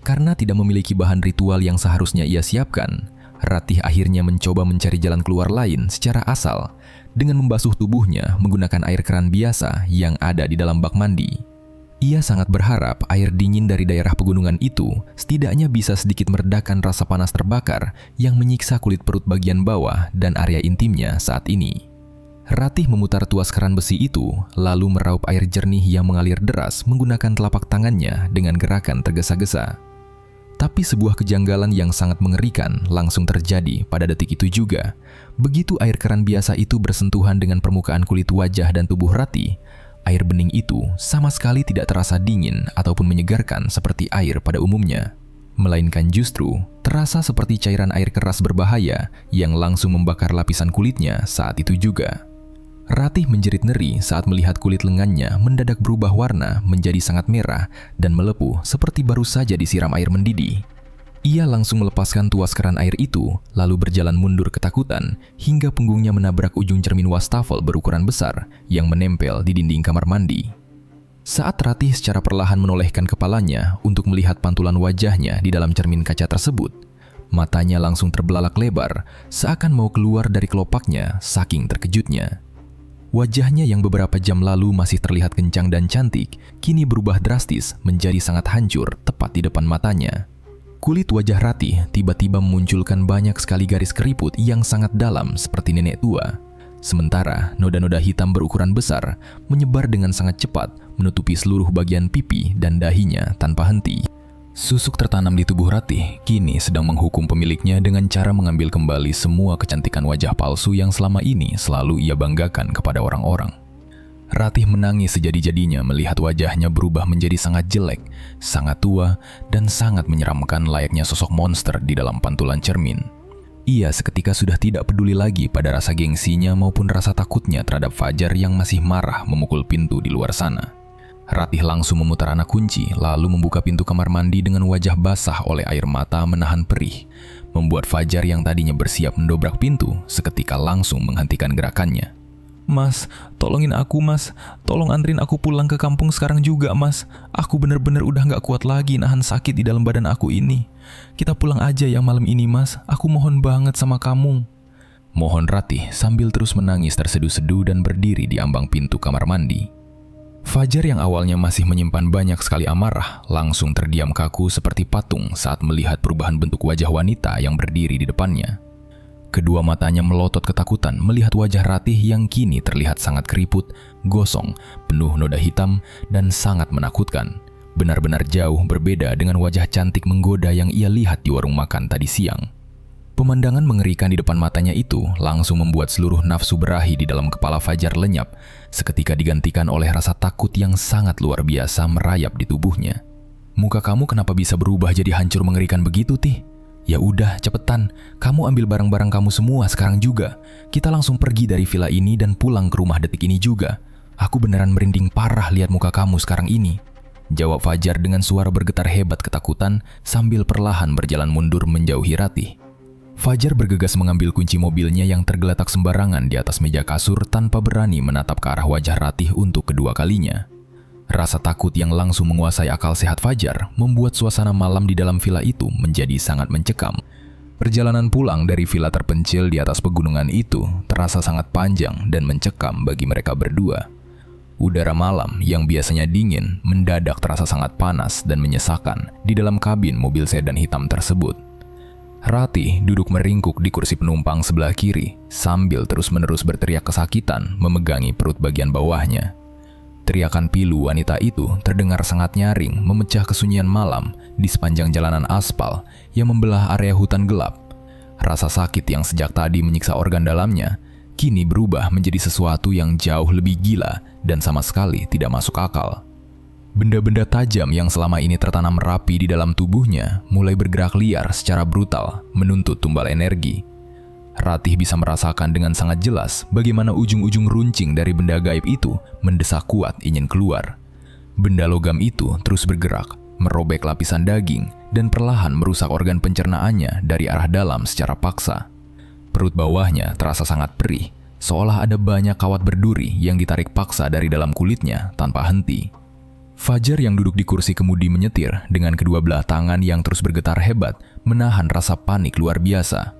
Karena tidak memiliki bahan ritual yang seharusnya ia siapkan, Ratih akhirnya mencoba mencari jalan keluar lain secara asal dengan membasuh tubuhnya menggunakan air keran biasa yang ada di dalam bak mandi. Ia sangat berharap air dingin dari daerah pegunungan itu setidaknya bisa sedikit meredakan rasa panas terbakar yang menyiksa kulit perut bagian bawah dan area intimnya saat ini. Ratih memutar tuas keran besi itu, lalu meraup air jernih yang mengalir deras menggunakan telapak tangannya dengan gerakan tergesa-gesa. Tapi sebuah kejanggalan yang sangat mengerikan langsung terjadi pada detik itu juga. Begitu air keran biasa itu bersentuhan dengan permukaan kulit wajah dan tubuh Ratih, air bening itu sama sekali tidak terasa dingin ataupun menyegarkan seperti air pada umumnya. Melainkan justru terasa seperti cairan air keras berbahaya yang langsung membakar lapisan kulitnya saat itu juga. Ratih menjerit ngeri saat melihat kulit lengannya mendadak berubah warna menjadi sangat merah dan melepuh seperti baru saja disiram air mendidih. Ia langsung melepaskan tuas keran air itu, lalu berjalan mundur ketakutan hingga punggungnya menabrak ujung cermin wastafel berukuran besar yang menempel di dinding kamar mandi. Saat Ratih secara perlahan menolehkan kepalanya untuk melihat pantulan wajahnya di dalam cermin kaca tersebut, matanya langsung terbelalak lebar, seakan mau keluar dari kelopaknya saking terkejutnya. Wajahnya yang beberapa jam lalu masih terlihat kencang dan cantik, kini berubah drastis menjadi sangat hancur tepat di depan matanya. Kulit wajah Ratih tiba-tiba memunculkan banyak sekali garis keriput yang sangat dalam seperti nenek tua. Sementara noda-noda hitam berukuran besar menyebar dengan sangat cepat menutupi seluruh bagian pipi dan dahinya tanpa henti. Susuk tertanam di tubuh Ratih kini sedang menghukum pemiliknya dengan cara mengambil kembali semua kecantikan wajah palsu yang selama ini selalu ia banggakan kepada orang-orang. Ratih menangis sejadi-jadinya melihat wajahnya berubah menjadi sangat jelek, sangat tua, dan sangat menyeramkan layaknya sosok monster di dalam pantulan cermin. Ia seketika sudah tidak peduli lagi pada rasa gengsinya maupun rasa takutnya terhadap Fajar yang masih marah memukul pintu di luar sana. Ratih langsung memutar anak kunci lalu membuka pintu kamar mandi dengan wajah basah oleh air mata menahan perih, membuat Fajar yang tadinya bersiap mendobrak pintu seketika langsung menghentikan gerakannya. "Mas, tolongin aku mas, tolong anterin aku pulang ke kampung sekarang juga mas. Aku bener-bener udah gak kuat lagi nahan sakit di dalam badan aku ini. Kita pulang aja ya malam ini mas, aku mohon banget sama kamu." Mohon Ratih sambil terus menangis terseduh-seduh dan berdiri di ambang pintu kamar mandi. Fajar yang awalnya masih menyimpan banyak sekali amarah langsung terdiam kaku seperti patung saat melihat perubahan bentuk wajah wanita yang berdiri di depannya. Kedua matanya melotot ketakutan melihat wajah Ratih yang kini terlihat sangat keriput, gosong, penuh noda hitam, dan sangat menakutkan. Benar-benar jauh berbeda dengan wajah cantik menggoda yang ia lihat di warung makan tadi siang. Pemandangan mengerikan di depan matanya itu langsung membuat seluruh nafsu berahi di dalam kepala Fajar lenyap, seketika digantikan oleh rasa takut yang sangat luar biasa merayap di tubuhnya. "Muka kamu kenapa bisa berubah jadi hancur mengerikan begitu, Tih? Ya udah, cepetan. Kamu ambil barang-barang kamu semua sekarang juga. Kita langsung pergi dari villa ini dan pulang ke rumah detik ini juga. Aku beneran merinding parah lihat muka kamu sekarang ini. Jawab Fajar dengan suara bergetar hebat ketakutan sambil perlahan berjalan mundur menjauhi Ratih. Fajar bergegas mengambil kunci mobilnya yang tergeletak sembarangan di atas meja kasur tanpa berani menatap ke arah wajah Ratih untuk kedua kalinya. Rasa takut yang langsung menguasai akal sehat Fajar membuat suasana malam di dalam villa itu menjadi sangat mencekam. Perjalanan pulang dari villa terpencil di atas pegunungan itu terasa sangat panjang dan mencekam bagi mereka berdua. Udara malam yang biasanya dingin mendadak terasa sangat panas dan menyesakan di dalam kabin mobil sedan hitam tersebut. Ratih duduk meringkuk di kursi penumpang sebelah kiri sambil terus-menerus berteriak kesakitan memegangi perut bagian bawahnya. Teriakan pilu wanita itu terdengar sangat nyaring memecah kesunyian malam di sepanjang jalanan aspal yang membelah area hutan gelap. Rasa sakit yang sejak tadi menyiksa organ dalamnya kini berubah menjadi sesuatu yang jauh lebih gila dan sama sekali tidak masuk akal. Benda-benda tajam yang selama ini tertanam rapi di dalam tubuhnya mulai bergerak liar secara brutal menuntut tumbal energi. Ratih bisa merasakan dengan sangat jelas bagaimana ujung-ujung runcing dari benda gaib itu mendesak kuat ingin keluar. Benda logam itu terus bergerak, merobek lapisan daging, dan perlahan merusak organ pencernaannya dari arah dalam secara paksa. Perut bawahnya terasa sangat perih, seolah ada banyak kawat berduri yang ditarik paksa dari dalam kulitnya tanpa henti. Fajar yang duduk di kursi kemudi menyetir dengan kedua belah tangan yang terus bergetar hebat menahan rasa panik luar biasa.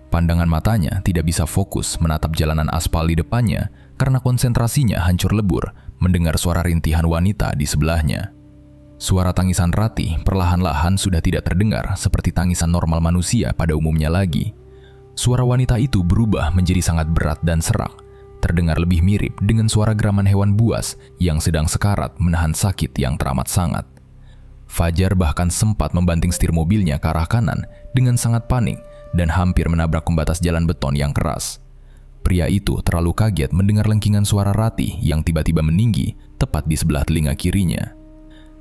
Pandangan matanya tidak bisa fokus menatap jalanan aspal di depannya karena konsentrasinya hancur lebur mendengar suara rintihan wanita di sebelahnya. Suara tangisan Ratih perlahan-lahan sudah tidak terdengar seperti tangisan normal manusia pada umumnya lagi. Suara wanita itu berubah menjadi sangat berat dan serak, terdengar lebih mirip dengan suara geraman hewan buas yang sedang sekarat menahan sakit yang teramat sangat. Fajar bahkan sempat membanting setir mobilnya ke arah kanan dengan sangat panik dan hampir menabrak pembatas jalan beton yang keras. Pria itu terlalu kaget mendengar lengkingan suara Ratih yang tiba-tiba meninggi tepat di sebelah telinga kirinya.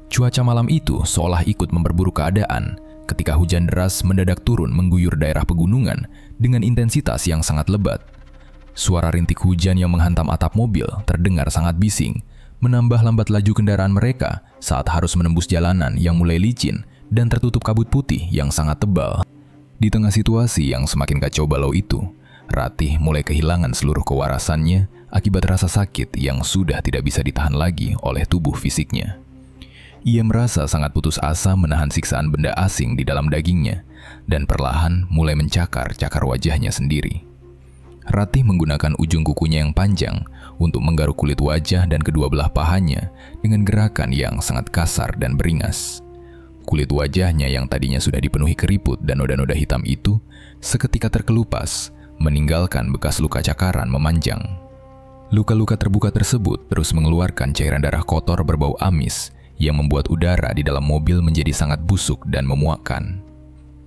Cuaca malam itu seolah ikut memperburuk keadaan ketika hujan deras mendadak turun mengguyur daerah pegunungan dengan intensitas yang sangat lebat. Suara rintik hujan yang menghantam atap mobil terdengar sangat bising, menambah lambat laju kendaraan mereka saat harus menembus jalanan yang mulai licin dan tertutup kabut putih yang sangat tebal. Di tengah situasi yang semakin kacau balau itu, Ratih mulai kehilangan seluruh kewarasannya akibat rasa sakit yang sudah tidak bisa ditahan lagi oleh tubuh fisiknya. Ia merasa sangat putus asa menahan siksaan benda asing di dalam dagingnya dan perlahan mulai mencakar-cakar wajahnya sendiri. Ratih menggunakan ujung kukunya yang panjang untuk menggaruk kulit wajah dan kedua belah pahanya dengan gerakan yang sangat kasar dan beringas. Kulit wajahnya yang tadinya sudah dipenuhi keriput dan noda-noda hitam itu seketika terkelupas, meninggalkan bekas luka cakaran memanjang. Luka-luka terbuka tersebut terus mengeluarkan cairan darah kotor berbau amis yang membuat udara di dalam mobil menjadi sangat busuk dan memuakkan.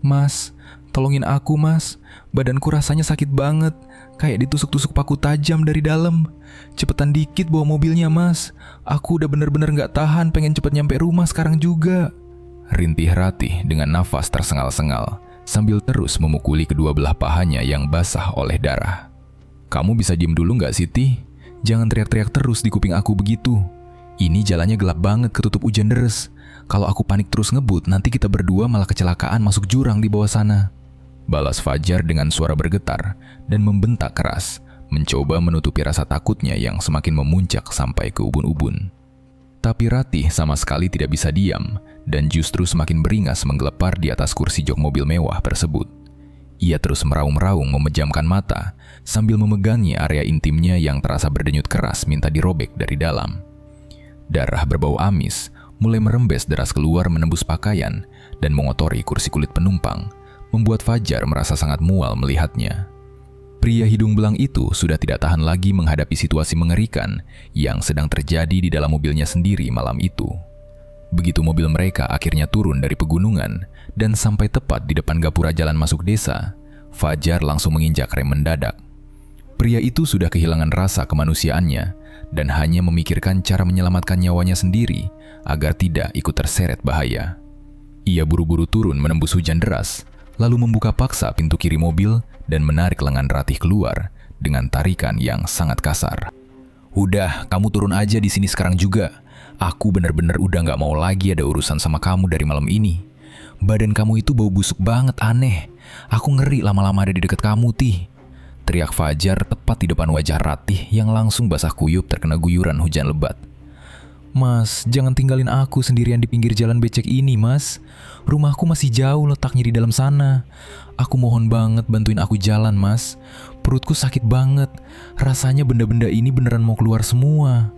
"Mas, tolongin aku mas, badanku rasanya sakit banget, kayak ditusuk-tusuk paku tajam dari dalam. Cepetan dikit bawa mobilnya mas, aku udah bener-bener gak tahan pengen cepet nyampe rumah sekarang juga." Rintih Ratih dengan nafas tersengal-sengal sambil terus memukuli kedua belah pahanya yang basah oleh darah. "Kamu bisa diem dulu gak Siti? Jangan teriak-teriak terus di kuping aku begitu. Ini jalannya gelap banget ketutup hujan deres. Kalau aku panik terus ngebut, nanti kita berdua malah kecelakaan masuk jurang di bawah sana." Balas Fajar dengan suara bergetar dan membentak keras, mencoba menutupi rasa takutnya yang semakin memuncak sampai ke ubun-ubun. Tapi Ratih sama sekali tidak bisa diam dan justru semakin beringas menggelepar di atas kursi jok mobil mewah tersebut. Ia terus meraung-raung memejamkan mata sambil memegangi area intimnya yang terasa berdenyut keras minta dirobek dari dalam. Darah berbau amis mulai merembes deras keluar menembus pakaian dan mengotori kursi kulit penumpang, membuat Fajar merasa sangat mual melihatnya. Pria hidung belang itu sudah tidak tahan lagi menghadapi situasi mengerikan yang sedang terjadi di dalam mobilnya sendiri malam itu. Begitu mobil mereka akhirnya turun dari pegunungan dan sampai tepat di depan gapura jalan masuk desa, Fajar langsung menginjak rem mendadak. Pria itu sudah kehilangan rasa kemanusiaannya dan hanya memikirkan cara menyelamatkan nyawanya sendiri agar tidak ikut terseret bahaya. Ia buru-buru turun menembus hujan deras, lalu membuka paksa pintu kiri mobil dan menarik lengan Ratih keluar dengan tarikan yang sangat kasar. "Udah, kamu turun aja di sini sekarang juga. Aku bener-bener udah gak mau lagi ada urusan sama kamu dari malam ini. Badan kamu itu bau busuk banget, aneh. Aku ngeri lama-lama ada di dekat kamu, Tih." Teriak Fajar tepat di depan wajah Ratih yang langsung basah kuyup terkena guyuran hujan lebat. "Mas, jangan tinggalin aku sendirian di pinggir jalan becek ini, Mas. Rumahku masih jauh letaknya di dalam sana. Aku mohon banget bantuin aku jalan, Mas. Perutku sakit banget. Rasanya benda-benda ini beneran mau keluar semua."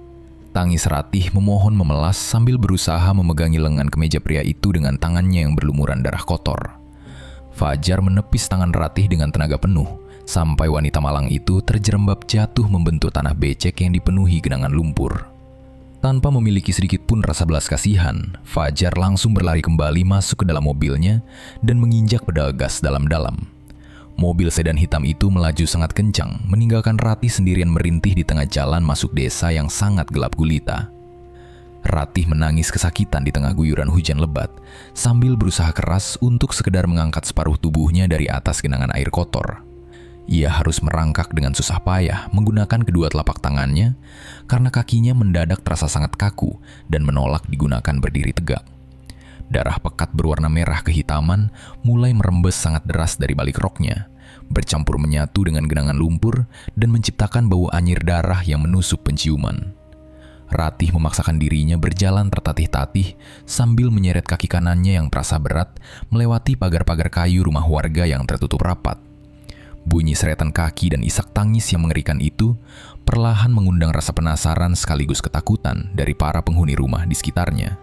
Tangis Ratih memohon memelas sambil berusaha memegangi lengan kemeja pria itu dengan tangannya yang berlumuran darah kotor. Fajar menepis tangan Ratih dengan tenaga penuh, sampai wanita malang itu terjerembab jatuh membentuk tanah becek yang dipenuhi genangan lumpur. Tanpa memiliki sedikit pun rasa belas kasihan, Fajar langsung berlari kembali masuk ke dalam mobilnya dan menginjak pedal gas dalam-dalam. Mobil sedan hitam itu melaju sangat kencang, meninggalkan Ratih sendirian merintih di tengah jalan masuk desa yang sangat gelap gulita. Ratih menangis kesakitan di tengah guyuran hujan lebat, sambil berusaha keras untuk sekedar mengangkat separuh tubuhnya dari atas genangan air kotor. Ia harus merangkak dengan susah payah menggunakan kedua telapak tangannya karena kakinya mendadak terasa sangat kaku dan menolak digunakan berdiri tegak. Darah pekat berwarna merah kehitaman mulai merembes sangat deras dari balik roknya, bercampur menyatu dengan genangan lumpur dan menciptakan bau anyir darah yang menusuk penciuman. Ratih memaksakan dirinya berjalan tertatih-tatih sambil menyeret kaki kanannya yang terasa berat melewati pagar-pagar kayu rumah warga yang tertutup rapat. Bunyi seretan kaki dan isak tangis yang mengerikan itu perlahan mengundang rasa penasaran sekaligus ketakutan dari para penghuni rumah di sekitarnya.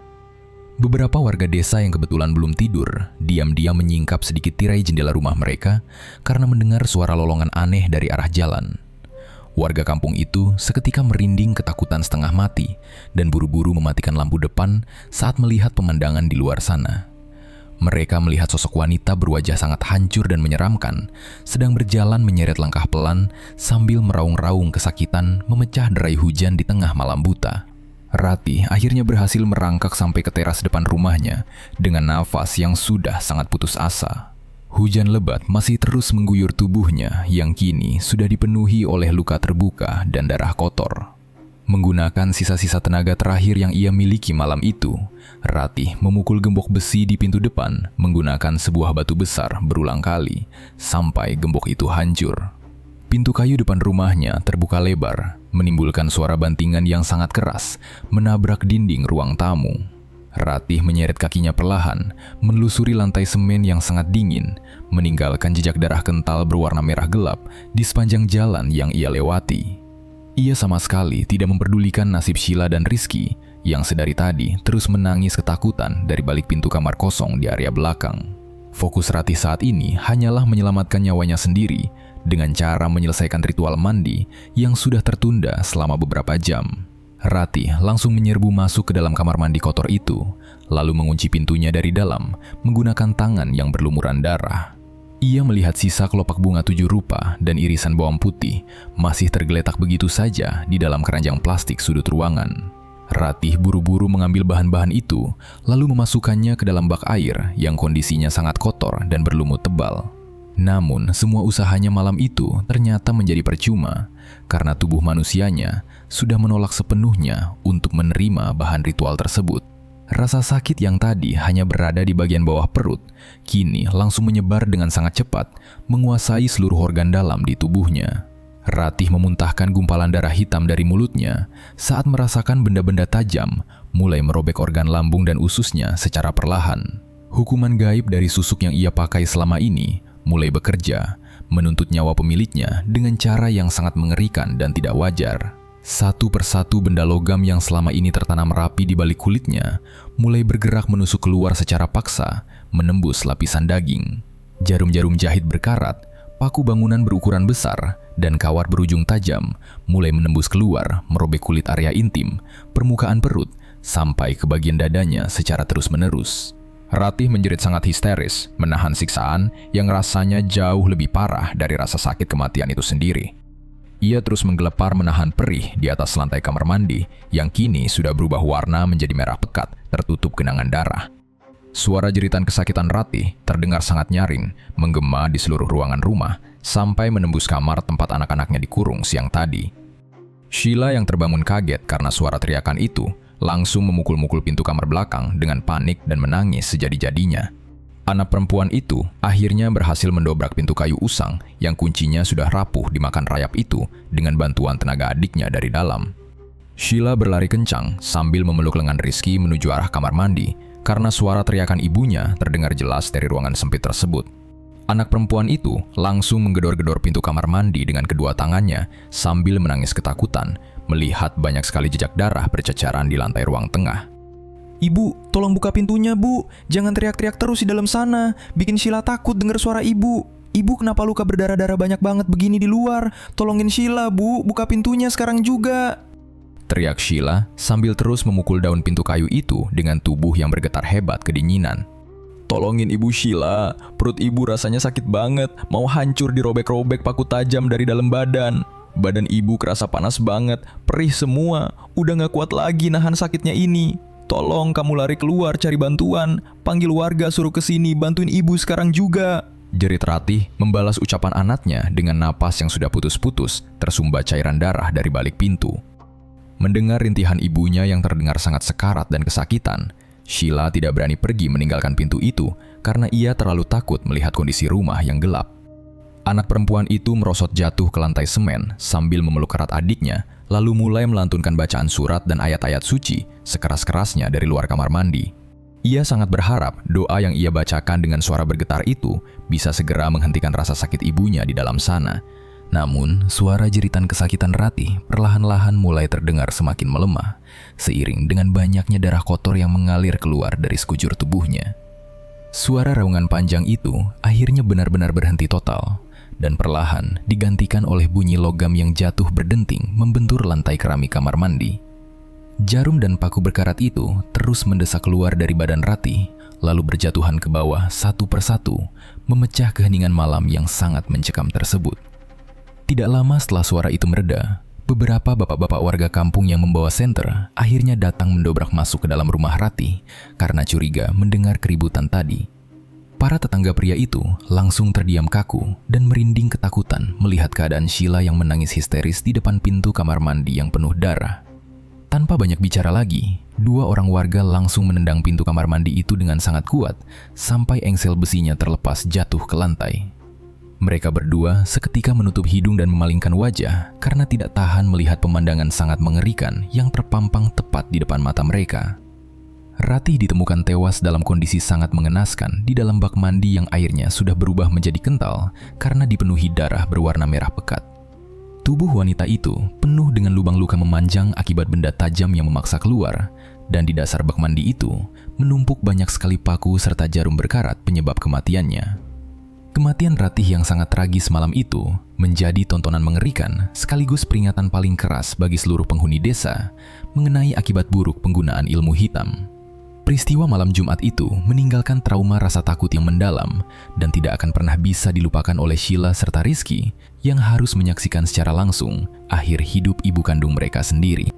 Beberapa warga desa yang kebetulan belum tidur, diam-diam menyingkap sedikit tirai jendela rumah mereka karena mendengar suara lolongan aneh dari arah jalan. Warga kampung itu seketika merinding ketakutan setengah mati dan buru-buru mematikan lampu depan saat melihat pemandangan di luar sana. Mereka melihat sosok wanita berwajah sangat hancur dan menyeramkan, sedang berjalan menyeret langkah pelan sambil meraung-raung kesakitan memecah derai hujan di tengah malam buta. Ratih akhirnya berhasil merangkak sampai ke teras depan rumahnya dengan nafas yang sudah sangat putus asa. Hujan lebat masih terus mengguyur tubuhnya yang kini sudah dipenuhi oleh luka terbuka dan darah kotor. Menggunakan sisa-sisa tenaga terakhir yang ia miliki malam itu, Ratih memukul gembok besi di pintu depan menggunakan sebuah batu besar berulang kali sampai gembok itu hancur. Pintu kayu depan rumahnya terbuka lebar, menimbulkan suara bantingan yang sangat keras, menabrak dinding ruang tamu. Ratih menyeret kakinya perlahan, menelusuri lantai semen yang sangat dingin, meninggalkan jejak darah kental berwarna merah gelap di sepanjang jalan yang ia lewati. Ia sama sekali tidak memperdulikan nasib Sheila dan Rizky, yang sedari tadi terus menangis ketakutan dari balik pintu kamar kosong di area belakang. Fokus Ratih saat ini hanyalah menyelamatkan nyawanya sendiri, dengan cara menyelesaikan ritual mandi yang sudah tertunda selama beberapa jam. Ratih langsung menyerbu masuk ke dalam kamar mandi kotor itu, lalu mengunci pintunya dari dalam menggunakan tangan yang berlumuran darah. Ia melihat sisa kelopak bunga 7 rupa dan irisan bawang putih masih tergeletak begitu saja di dalam keranjang plastik sudut ruangan. Ratih buru-buru mengambil bahan-bahan itu, lalu memasukkannya ke dalam bak air yang kondisinya sangat kotor dan berlumut tebal. Namun, semua usahanya malam itu ternyata menjadi percuma, karena tubuh manusianya sudah menolak sepenuhnya untuk menerima bahan ritual tersebut. Rasa sakit yang tadi hanya berada di bagian bawah perut, kini langsung menyebar dengan sangat cepat, menguasai seluruh organ dalam di tubuhnya. Ratih memuntahkan gumpalan darah hitam dari mulutnya saat merasakan benda-benda tajam mulai merobek organ lambung dan ususnya secara perlahan. Hukuman gaib dari susuk yang ia pakai selama ini mulai bekerja, menuntut nyawa pemiliknya dengan cara yang sangat mengerikan dan tidak wajar. Satu persatu benda logam yang selama ini tertanam rapi di balik kulitnya mulai bergerak menusuk keluar secara paksa, menembus lapisan daging. Jarum-jarum jahit berkarat, paku bangunan berukuran besar, dan kawat berujung tajam mulai menembus keluar, merobek kulit area intim, permukaan perut, sampai ke bagian dadanya secara terus-menerus. Ratih menjerit sangat histeris, menahan siksaan yang rasanya jauh lebih parah dari rasa sakit kematian itu sendiri. Ia terus menggelepar menahan perih di atas lantai kamar mandi yang kini sudah berubah warna menjadi merah pekat, tertutup genangan darah. Suara jeritan kesakitan Ratih terdengar sangat nyaring, menggema di seluruh ruangan rumah, sampai menembus kamar tempat anak-anaknya dikurung siang tadi. Sheila yang terbangun kaget karena suara teriakan itu, langsung memukul-mukul pintu kamar belakang dengan panik dan menangis sejadi-jadinya. Anak perempuan itu akhirnya berhasil mendobrak pintu kayu usang yang kuncinya sudah rapuh dimakan rayap itu dengan bantuan tenaga adiknya dari dalam. Sheila berlari kencang sambil memeluk lengan Rizky menuju arah kamar mandi karena suara teriakan ibunya terdengar jelas dari ruangan sempit tersebut. Anak perempuan itu langsung menggedor-gedor pintu kamar mandi dengan kedua tangannya sambil menangis ketakutan melihat banyak sekali jejak darah berceceran di lantai ruang tengah. Ibu, tolong buka pintunya, Bu. Jangan teriak-teriak terus di dalam sana. Bikin Sheila takut dengar suara ibu. Ibu kenapa luka berdarah-darah banyak banget begini di luar? Tolongin Sheila, Bu. Buka pintunya sekarang juga. Teriak Sheila sambil terus memukul daun pintu kayu itu dengan tubuh yang bergetar hebat kedinginan. Tolongin Ibu Sheila. Perut Ibu rasanya sakit banget. Mau hancur dirobek-robek paku tajam dari dalam badan. Badan Ibu kerasa panas banget. Perih semua. Udah gak kuat lagi nahan sakitnya ini. Tolong kamu lari keluar cari bantuan. Panggil warga suruh kesini bantuin ibu sekarang juga. Jerit Ratih membalas ucapan anaknya dengan napas yang sudah putus-putus, tersumbat cairan darah dari balik pintu. Mendengar rintihan ibunya yang terdengar sangat sekarat dan kesakitan, Sheila tidak berani pergi meninggalkan pintu itu karena ia terlalu takut melihat kondisi rumah yang gelap. Anak perempuan itu merosot jatuh ke lantai semen sambil memeluk erat adiknya, lalu mulai melantunkan bacaan surat dan ayat-ayat suci sekeras-kerasnya dari luar kamar mandi. Ia sangat berharap doa yang ia bacakan dengan suara bergetar itu bisa segera menghentikan rasa sakit ibunya di dalam sana. Namun, suara jeritan kesakitan Ratih perlahan-lahan mulai terdengar semakin melemah, seiring dengan banyaknya darah kotor yang mengalir keluar dari sekujur tubuhnya. Suara raungan panjang itu akhirnya benar-benar berhenti total, dan perlahan digantikan oleh bunyi logam yang jatuh berdenting membentur lantai keramik kamar mandi. Jarum dan paku berkarat itu terus mendesak keluar dari badan Ratih, lalu berjatuhan ke bawah satu persatu, memecah keheningan malam yang sangat mencekam tersebut. Tidak lama setelah suara itu mereda, beberapa bapak-bapak warga kampung yang membawa senter akhirnya datang mendobrak masuk ke dalam rumah Ratih karena curiga mendengar keributan tadi. Para tetangga pria itu langsung terdiam kaku dan merinding ketakutan melihat keadaan Sheila yang menangis histeris di depan pintu kamar mandi yang penuh darah. Tanpa banyak bicara lagi, dua orang warga langsung menendang pintu kamar mandi itu dengan sangat kuat sampai engsel besinya terlepas jatuh ke lantai. Mereka berdua seketika menutup hidung dan memalingkan wajah karena tidak tahan melihat pemandangan sangat mengerikan yang terpampang tepat di depan mata mereka. Ratih ditemukan tewas dalam kondisi sangat mengenaskan di dalam bak mandi yang airnya sudah berubah menjadi kental karena dipenuhi darah berwarna merah pekat. Tubuh wanita itu penuh dengan lubang luka memanjang akibat benda tajam yang memaksa keluar, dan di dasar bak mandi itu menumpuk banyak sekali paku serta jarum berkarat penyebab kematiannya. Kematian Ratih yang sangat tragis malam itu menjadi tontonan mengerikan sekaligus peringatan paling keras bagi seluruh penghuni desa mengenai akibat buruk penggunaan ilmu hitam. Peristiwa malam Jumat itu meninggalkan trauma rasa takut yang mendalam dan tidak akan pernah bisa dilupakan oleh Sheila serta Rizky yang harus menyaksikan secara langsung akhir hidup ibu kandung mereka sendiri.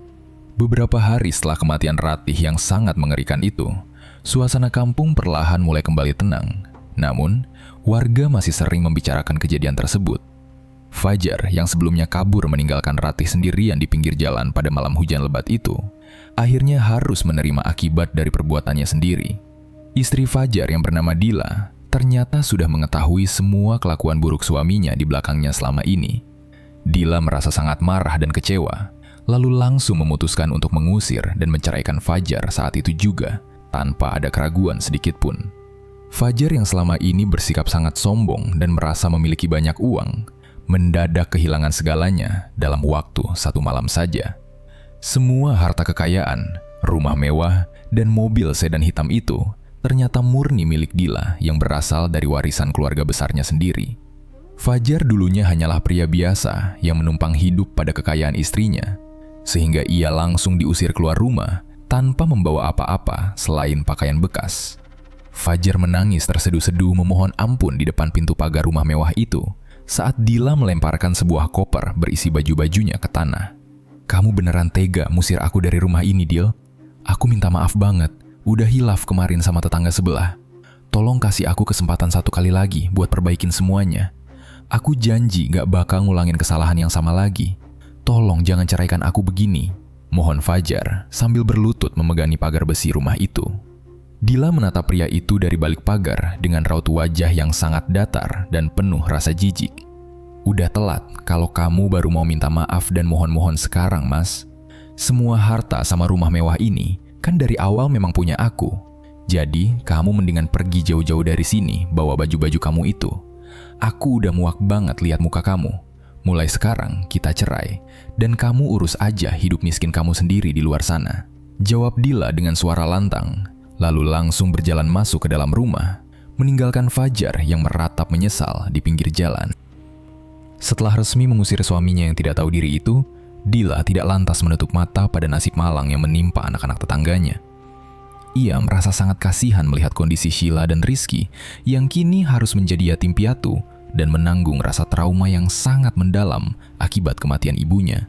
Beberapa hari setelah kematian Ratih yang sangat mengerikan itu, suasana kampung perlahan mulai kembali tenang. Namun, warga masih sering membicarakan kejadian tersebut. Fajar yang sebelumnya kabur meninggalkan Ratih sendirian di pinggir jalan pada malam hujan lebat itu, akhirnya harus menerima akibat dari perbuatannya sendiri. Istri Fajar yang bernama Dila ternyata sudah mengetahui semua kelakuan buruk suaminya di belakangnya selama ini. Dila merasa sangat marah dan kecewa, lalu langsung memutuskan untuk mengusir dan menceraikan Fajar saat itu juga, tanpa ada keraguan sedikit pun. Fajar yang selama ini bersikap sangat sombong dan merasa memiliki banyak uang, mendadak kehilangan segalanya dalam waktu satu malam saja. Semua harta kekayaan, rumah mewah, dan mobil sedan hitam itu ternyata murni milik Dila yang berasal dari warisan keluarga besarnya sendiri. Fajar dulunya hanyalah pria biasa yang menumpang hidup pada kekayaan istrinya, sehingga ia langsung diusir keluar rumah tanpa membawa apa-apa selain pakaian bekas. Fajar menangis terseduh-seduh memohon ampun di depan pintu pagar rumah mewah itu saat Dila melemparkan sebuah koper berisi baju-bajunya ke tanah. "Kamu beneran tega musir aku dari rumah ini, Dil? Aku minta maaf banget. Udah hilaf kemarin sama tetangga sebelah. Tolong kasih aku kesempatan satu kali lagi buat perbaikin semuanya. Aku janji gak bakal ngulangin kesalahan yang sama lagi. Tolong jangan ceraikan aku begini. Mohon Fajar sambil berlutut memegangi pagar besi rumah itu. Dila menatap pria itu dari balik pagar dengan raut wajah yang sangat datar dan penuh rasa jijik. Udah telat kalau kamu baru mau minta maaf dan mohon-mohon sekarang, Mas. Semua harta sama rumah mewah ini kan dari awal memang punya aku. Jadi, kamu mendingan pergi jauh-jauh dari sini bawa baju-baju kamu itu. Aku udah muak banget lihat muka kamu. Mulai sekarang kita cerai dan kamu urus aja hidup miskin kamu sendiri di luar sana. Jawab Dila dengan suara lantang, lalu langsung berjalan masuk ke dalam rumah, meninggalkan Fajar yang meratap menyesal di pinggir jalan. Setelah resmi mengusir suaminya yang tidak tahu diri itu, Dila tidak lantas menutup mata pada nasib malang yang menimpa anak-anak tetangganya. Ia merasa sangat kasihan melihat kondisi Sheila dan Rizky yang kini harus menjadi yatim piatu dan menanggung rasa trauma yang sangat mendalam akibat kematian ibunya.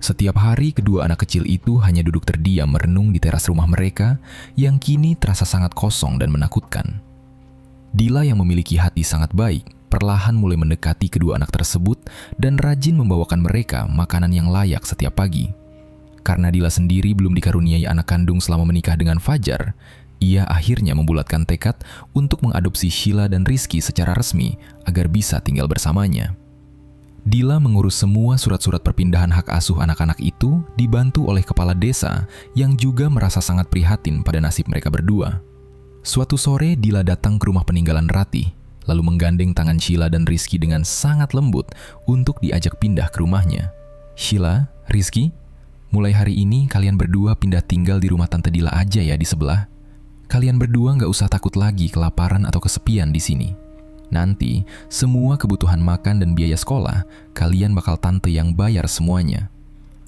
Setiap hari kedua anak kecil itu hanya duduk terdiam merenung di teras rumah mereka yang kini terasa sangat kosong dan menakutkan. Dila yang memiliki hati sangat baik perlahan mulai mendekati kedua anak tersebut dan rajin membawakan mereka makanan yang layak setiap pagi. Karena Dila sendiri belum dikaruniai anak kandung selama menikah dengan Fajar, ia akhirnya membulatkan tekad untuk mengadopsi Sheila dan Rizky secara resmi agar bisa tinggal bersamanya. Dila mengurus semua surat-surat perpindahan hak asuh anak-anak itu dibantu oleh kepala desa yang juga merasa sangat prihatin pada nasib mereka berdua. Suatu sore Dila datang ke rumah peninggalan Ratih, lalu menggandeng tangan Sheila dan Rizky dengan sangat lembut untuk diajak pindah ke rumahnya. Sheila, Rizky, mulai hari ini kalian berdua pindah tinggal di rumah Tante Dila aja ya di sebelah. Kalian berdua nggak usah takut lagi kelaparan atau kesepian di sini. Nanti, semua kebutuhan makan dan biaya sekolah, kalian bakal Tante yang bayar semuanya.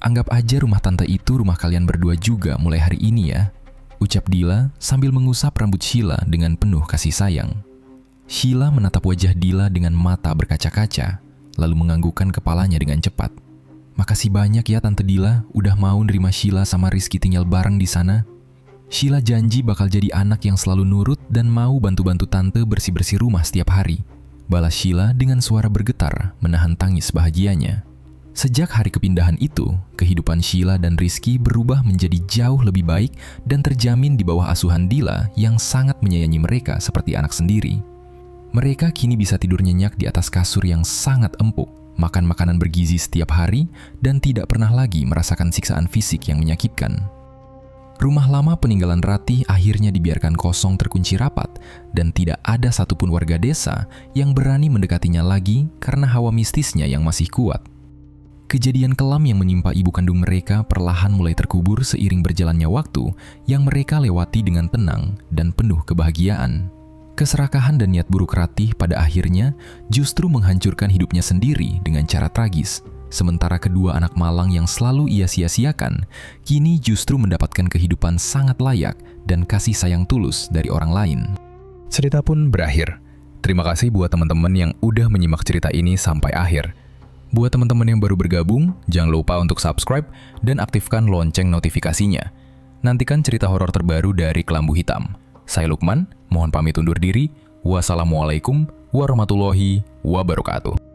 Anggap aja rumah Tante itu rumah kalian berdua juga mulai hari ini ya, ucap Dila sambil mengusap rambut Sheila dengan penuh kasih sayang. Sheila menatap wajah Dila dengan mata berkaca-kaca, lalu menganggukkan kepalanya dengan cepat. Makasih banyak ya Tante Dila udah mau nerima Sheila sama Rizky tinggal bareng di sana. Sheila janji bakal jadi anak yang selalu nurut dan mau bantu-bantu Tante bersih-bersih rumah setiap hari. Balas Sheila dengan suara bergetar menahan tangis bahagianya. Sejak hari kepindahan itu, kehidupan Sheila dan Rizky berubah menjadi jauh lebih baik dan terjamin di bawah asuhan Dila yang sangat menyayangi mereka seperti anak sendiri. Mereka kini bisa tidur nyenyak di atas kasur yang sangat empuk, makan makanan bergizi setiap hari, dan tidak pernah lagi merasakan siksaan fisik yang menyakitkan. Rumah lama peninggalan Ratih akhirnya dibiarkan kosong terkunci rapat, dan tidak ada satupun warga desa yang berani mendekatinya lagi karena hawa mistisnya yang masih kuat. Kejadian kelam yang menimpa ibu kandung mereka perlahan mulai terkubur seiring berjalannya waktu yang mereka lewati dengan tenang dan penuh kebahagiaan. Keserakahan dan niat buruk Ratih pada akhirnya justru menghancurkan hidupnya sendiri dengan cara tragis. Sementara kedua anak malang yang selalu ia sia-siakan, kini justru mendapatkan kehidupan sangat layak dan kasih sayang tulus dari orang lain. Cerita pun berakhir. Terima kasih buat teman-teman yang udah menyimak cerita ini sampai akhir. Buat teman-teman yang baru bergabung, jangan lupa untuk subscribe dan aktifkan lonceng notifikasinya. Nantikan cerita horor terbaru dari Kelambu Hitam. Saya Lukman, mohon pamit undur diri. Wassalamualaikum warahmatullahi wabarakatuh.